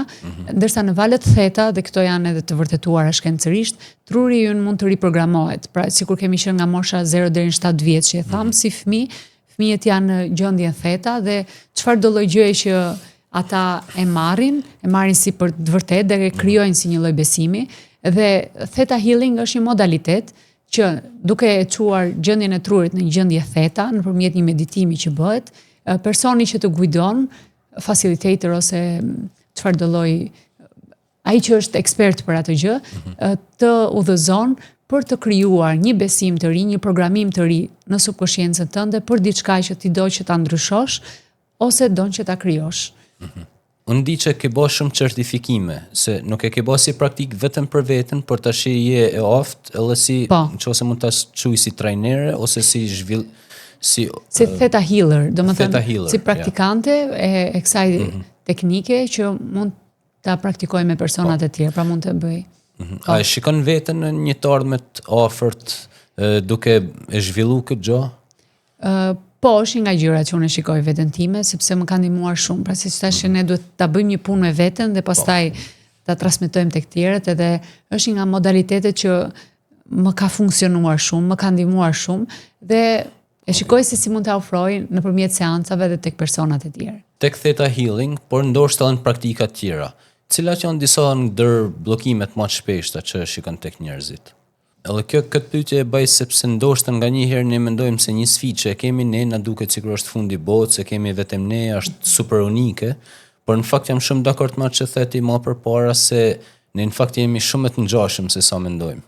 ndërsa në valët theta, dhe këto janë edhe të vërtetuara shkencërisht, truri ynë mund të riprogramohet. Pra sikur kemi qenë nga mosha 0 deri në 7 vjeç, që e tham si fëmijët janë në gjendjen theta dhe çfarëdo lloj gjëje që ata e marrin si për të vërtetë dhe e krijojnë si një lloj besimi. Dhe theta healing është një modalitet që duke e çuar gjendjen e trurit në një gjendje theta nëpërmjet një meditimi që bëhet, personi që të guidon, facilitator ose çfarëdo lloj, ai që është ekspert për atë gjë, të udhëzon për të krijuar një besim të ri, një programim të ri në subkonsciencën tënde për diçka që ti do që ta ndryshosh ose don që ta krijosh. Unë di që ke bo shumë certifikime, se nuk e ke bo si praktik vetëm për veten, por tash je e oftë, edhe si nëse mund ta quaj si trajnere ose si si theta healer, domethënë si praktikante e kësaj teknike që mund ta praktikoj me personat e tjerë, pra mund të bëj. A e shikon veten në një të ardhmet afërt duke e zhvillu këtë gjë? Po, është nga gjërat që unë shikoj veten time, sepse më ka ndihmuar shumë. Pra siç thash që ne duhet ta bëjmë një punë me veten dhe pastaj ta transmetojmë tek tjerët, edhe është nga modalitetet që më ka funksionuar shumë, më ka ndihmuar shumë dhe e shikoj se si mund ta ofroj nëpërmjet seancave dhe tek personat e tjerë. Tek theta healing, por ndoshta edhe në praktika të tjera. Cilat janë disa ndër bllokimet më të shpeshta që shikon tek njerëzit? Edhe këtë pyetje e bëj sepse ndoshta nganjëherë ne mendojmë se një sfidë që e kemi ne na duket sikur është fundi i botës, se kemi vetëm ne, është super unike, por në fakt jam shumë dakord me atë që theti më përpara se ne në fakt jemi shumë të ngjashëm se sa mendojmë.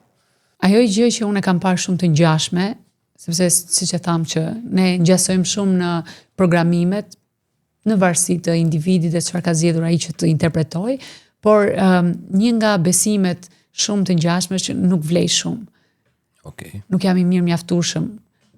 Ajo gjë që unë kam parë shumë të ngjashme, sepse siç e tham që ne ngjasojmë shumë në programimet në varësi të individit dhe çfarë ka zgjedhur ai që të interpretoj, por një nga besimet shumë të ngjashme që nuk vlej shumë. Okay. Nuk jam i mirë mjaftueshëm,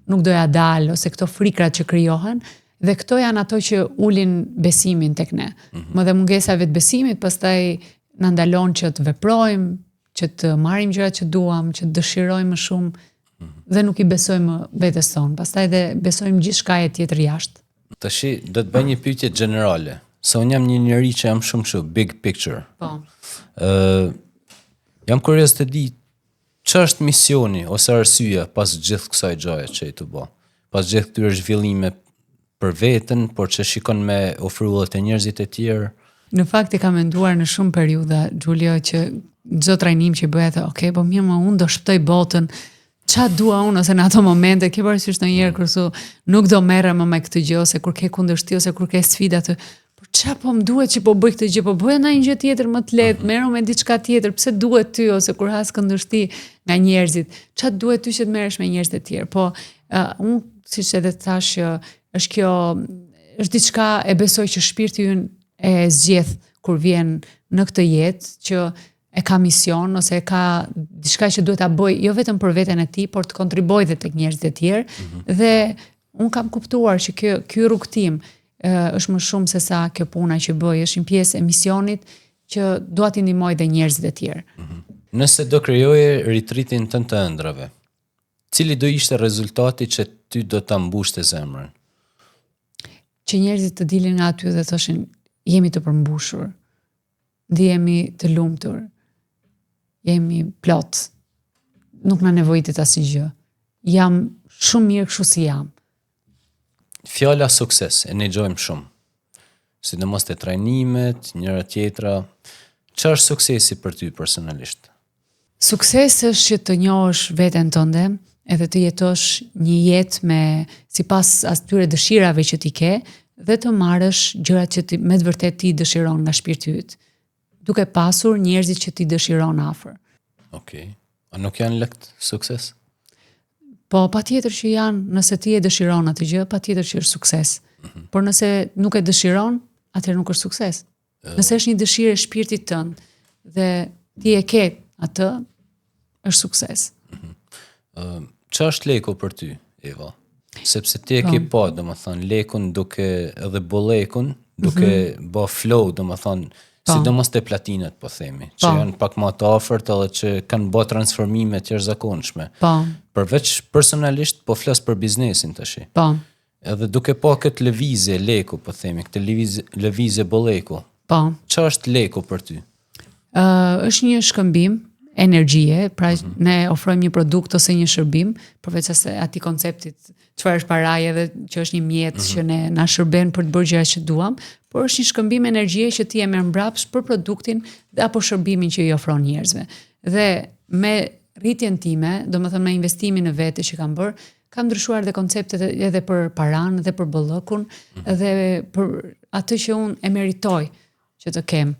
nuk doja dal ose këto frikrat që krijohen dhe këto janë ato që ulin besimin tek ne. Më dhe mungesa e vetbesimit pastaj na ndalon që të veprojmë, që të marrim gjërat që duam, që të dëshirojmë më shumë dhe nuk i besojmë vetes tonë. Pastaj dhe besojmë gjithçka e tjetër jashtë. Tashi do të bëj një pyetje gjenerale. Se unë jam një njeri që jam shumë big picture. Po. Jam kurioz të di ç'është është misioni ose arsyeja pas gjithë kësaj gjëje që i të bë. Pas gjithë këtyre zhvillime për veten, por që shikon me ofruar te njerëzit e tjerë. Në fakt e kam menduar në shumë periudha, Giulio, që çdo trajnim që bëhet, okay, po mirë, unë do shpëtoj botën. Ç'a dua unë ose në ato momente, ke parasysh ndonjëherë kur thu nuk do merrem më me këtë gjë ose kur ke kundërshti ose kur ke sfida të ç'a po më duhet që po bëj këtë gjë, po bëj ndonjë gjë tjetër më të lehtë, merrem me diçka tjetër, pse duhet ty ose kur has kundërshti nga njerëzit, ç'a duhet ty që të merresh me njerëz të tjerë. Po unë siç edhe thash, është kjo është diçka e besoj që shpirti ynë e zgjedh kur vjen në këtë jetë që e ka mision ose e ka diçka që duhet ta bëj jo vetëm për veten e tij, por të kontribuojë edhe tek njerëzit e tjerë dhe unë kam kuptuar që ky rrugtim është më shumë se sa kjo puna që bëj, është një pjesë e misionit që dua t'i ndihmoj dhe njerëzit e tjerë. Nëse do krijoje retreatin tënd të ëndrave, cili do ishte rezultati që ty do ta mbushte zemrën? Që njerëzit të dilin nga aty dhe thoshin jemi të përmbushur, ndihemi të lumtur, jemi plot, nuk na nevojitet asgjë. Jam shumë mirë kështu si jam. Fjala sukses e negjojmë shumë. Sidomos te trajnimet, njëra tjetra. Ç'është është suksesi për ty personalisht? Suksesi është që të njohësh veten tënde, edhe të jetosh një jetë me sipas atyre dëshirave që ti ke dhe të marrësh gjërat që me të vërtetë ti dëshiron nga shpirti yt, duke pasur njerëzit që ti dëshiron afër. Okej. A nuk janë lekt sukses? Po, patjetër që janë, nëse ti e dëshiron atë gjë, patjetër që është sukses. Por nëse nuk e dëshiron, atëherë nuk është sukses. Nëse është një dëshirë e shpirtit tënd dhe ti e ke atë, është sukses. Ç'a është leku për ty, Eva? Sepse ti e ke pa, domethënë, lekun duke edhe bollekun, duke bë flow, domethënë, sidomos te platinat, po themi, që janë pak më të afërt edhe që kanë bërë transformime të jashtëzakonshme. Po. Përveç personalisht, po flas për biznesin tash. Po. Edhe duke pa këtë lëvizje leku, po themi, këtë lëvizje bolleku. Po. Çfarë është leku për ty? Është një shkëmbim energjie, pra ne ofrojmë një produkt ose një shërbim, përveç atij konceptit çfarë është paraja dhe që është një mjet që ne na shërben për të bërë gjërat që duam, por është një shkëmbim energjie që ti e merr mbrapsht për produktin dhe apo shërbimin që i ofron njerëzve. Dhe me rritjen time, domethënë me investimin në vete që kam bërë, kam ndryshuar dhe konceptet edhe për paran, dhe për bollëkun, dhe për atë që unë e meritoj që të kem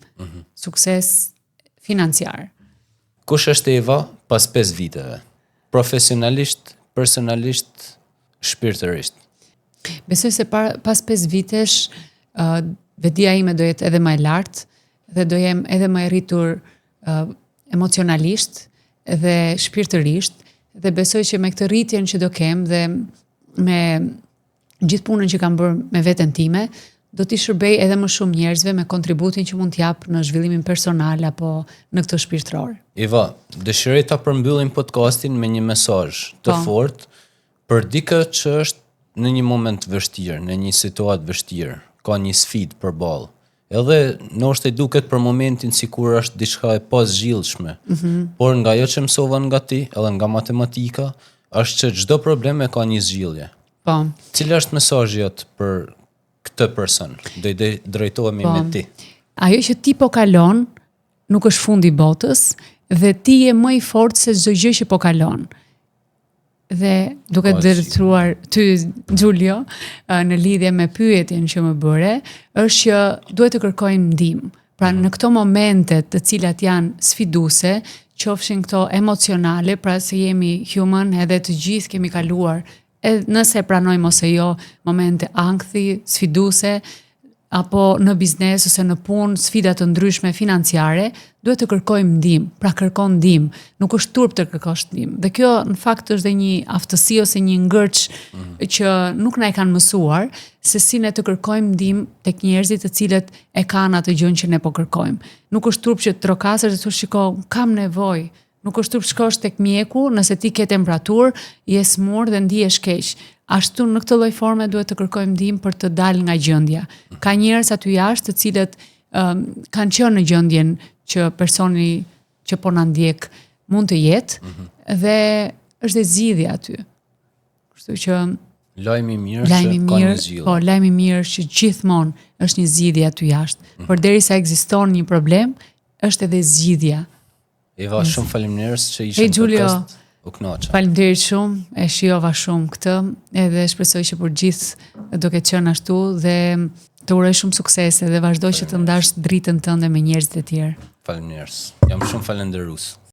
sukses financiar. Kush është Eva pas 5 viteve? Profesionalisht, personalisht, shpirtërisht? Besoj se pas 5 vitesh, vetdia ime do jetë edhe më e lartë dhe do jem edhe më e rritur emocionalisht dhe shpirtërisht, dhe besoj që me këtë rritjen që do kem dhe me gjithë punën që kam bërë me veten time, do t'i shërbej edhe më shumë njerëzve me kontributin që mund t'jap në zhvillimin personal apo në këtë shpirtëror. Eva, dëshiroj ta përmbyllim podcastin me një mesazh të fortë për dikë që është në një moment vështirë, në një situatë vështirë, ka një sfidë përballë. Edhe ndoshta i duket për momentin sikur është diçka e pazgjillshme, por nga ajo që mësova nga ti, edhe nga matematika, është që çdo problem ka një zgjidhje. Po. Cili është mesazhi jot për këtë person? Do i drejtohemi me ti. Ajo që ti po kalon nuk është fundi i botës dhe ti je më i fortë se çdo gjë që po kalon. Dhe duke dërtruar ty, Giulio, në lidhje me pyetjen që më bëre, është që duhet të kërkojmë ndihmë. Pra në këto momente të cilat janë sfiduese, qofshin këto emocionale, pra se jemi human edhe të gjithë kemi kaluar, edhe nëse pranojmë ose jo, momente ankthi, sfiduese, apo në biznes ose në punë, sfida të ndryshme financiare, duhet të kërkojmë ndihmë. Pra kërkon ndihmë, nuk është turp të kërkosh ndihmë. Dhe kjo në fakt është dhe një aftësi ose një ngërç që nuk na e kanë mësuar se si ne të kërkojmë ndihmë tek njerëzit të cilët e kanë atë gjën që ne po kërkojmë. Nuk është turp që të trokasesh dhe thosh shiko, kam nevojë. Nuk është turp shkosh tek mjeku nëse ti ke temperaturë, je smur dhe ndihesh keq. Ashtu në këtë lloj forme duhet të kërkojmë ndihmë për të dalë nga gjendja. Ka njerëz aty jashtë të cilët kanë qenë në gjendjen që personi që po na ndjek mund të jetë dhe është dhe zgjidhja aty. Kështu që lajmi i mirë që ka një zgjidhje. Po, lajmi i mirë që gjithmonë është një zgjidhje aty jashtë. Përderisa ekziston një problem, është edhe zgjidhja. Eva, shumë faleminderit që ishe në podcast. U kënaqa. Faleminderit shumë, e shijova shumë këtë, edhe shpresoj që për gjithë do ketë qenë ashtu dhe të uroj shumë suksese dhe vazhdoj që të ndash dritën tënde me njerëzit e tjerë. Faleminderit. Jam shumë falënderues.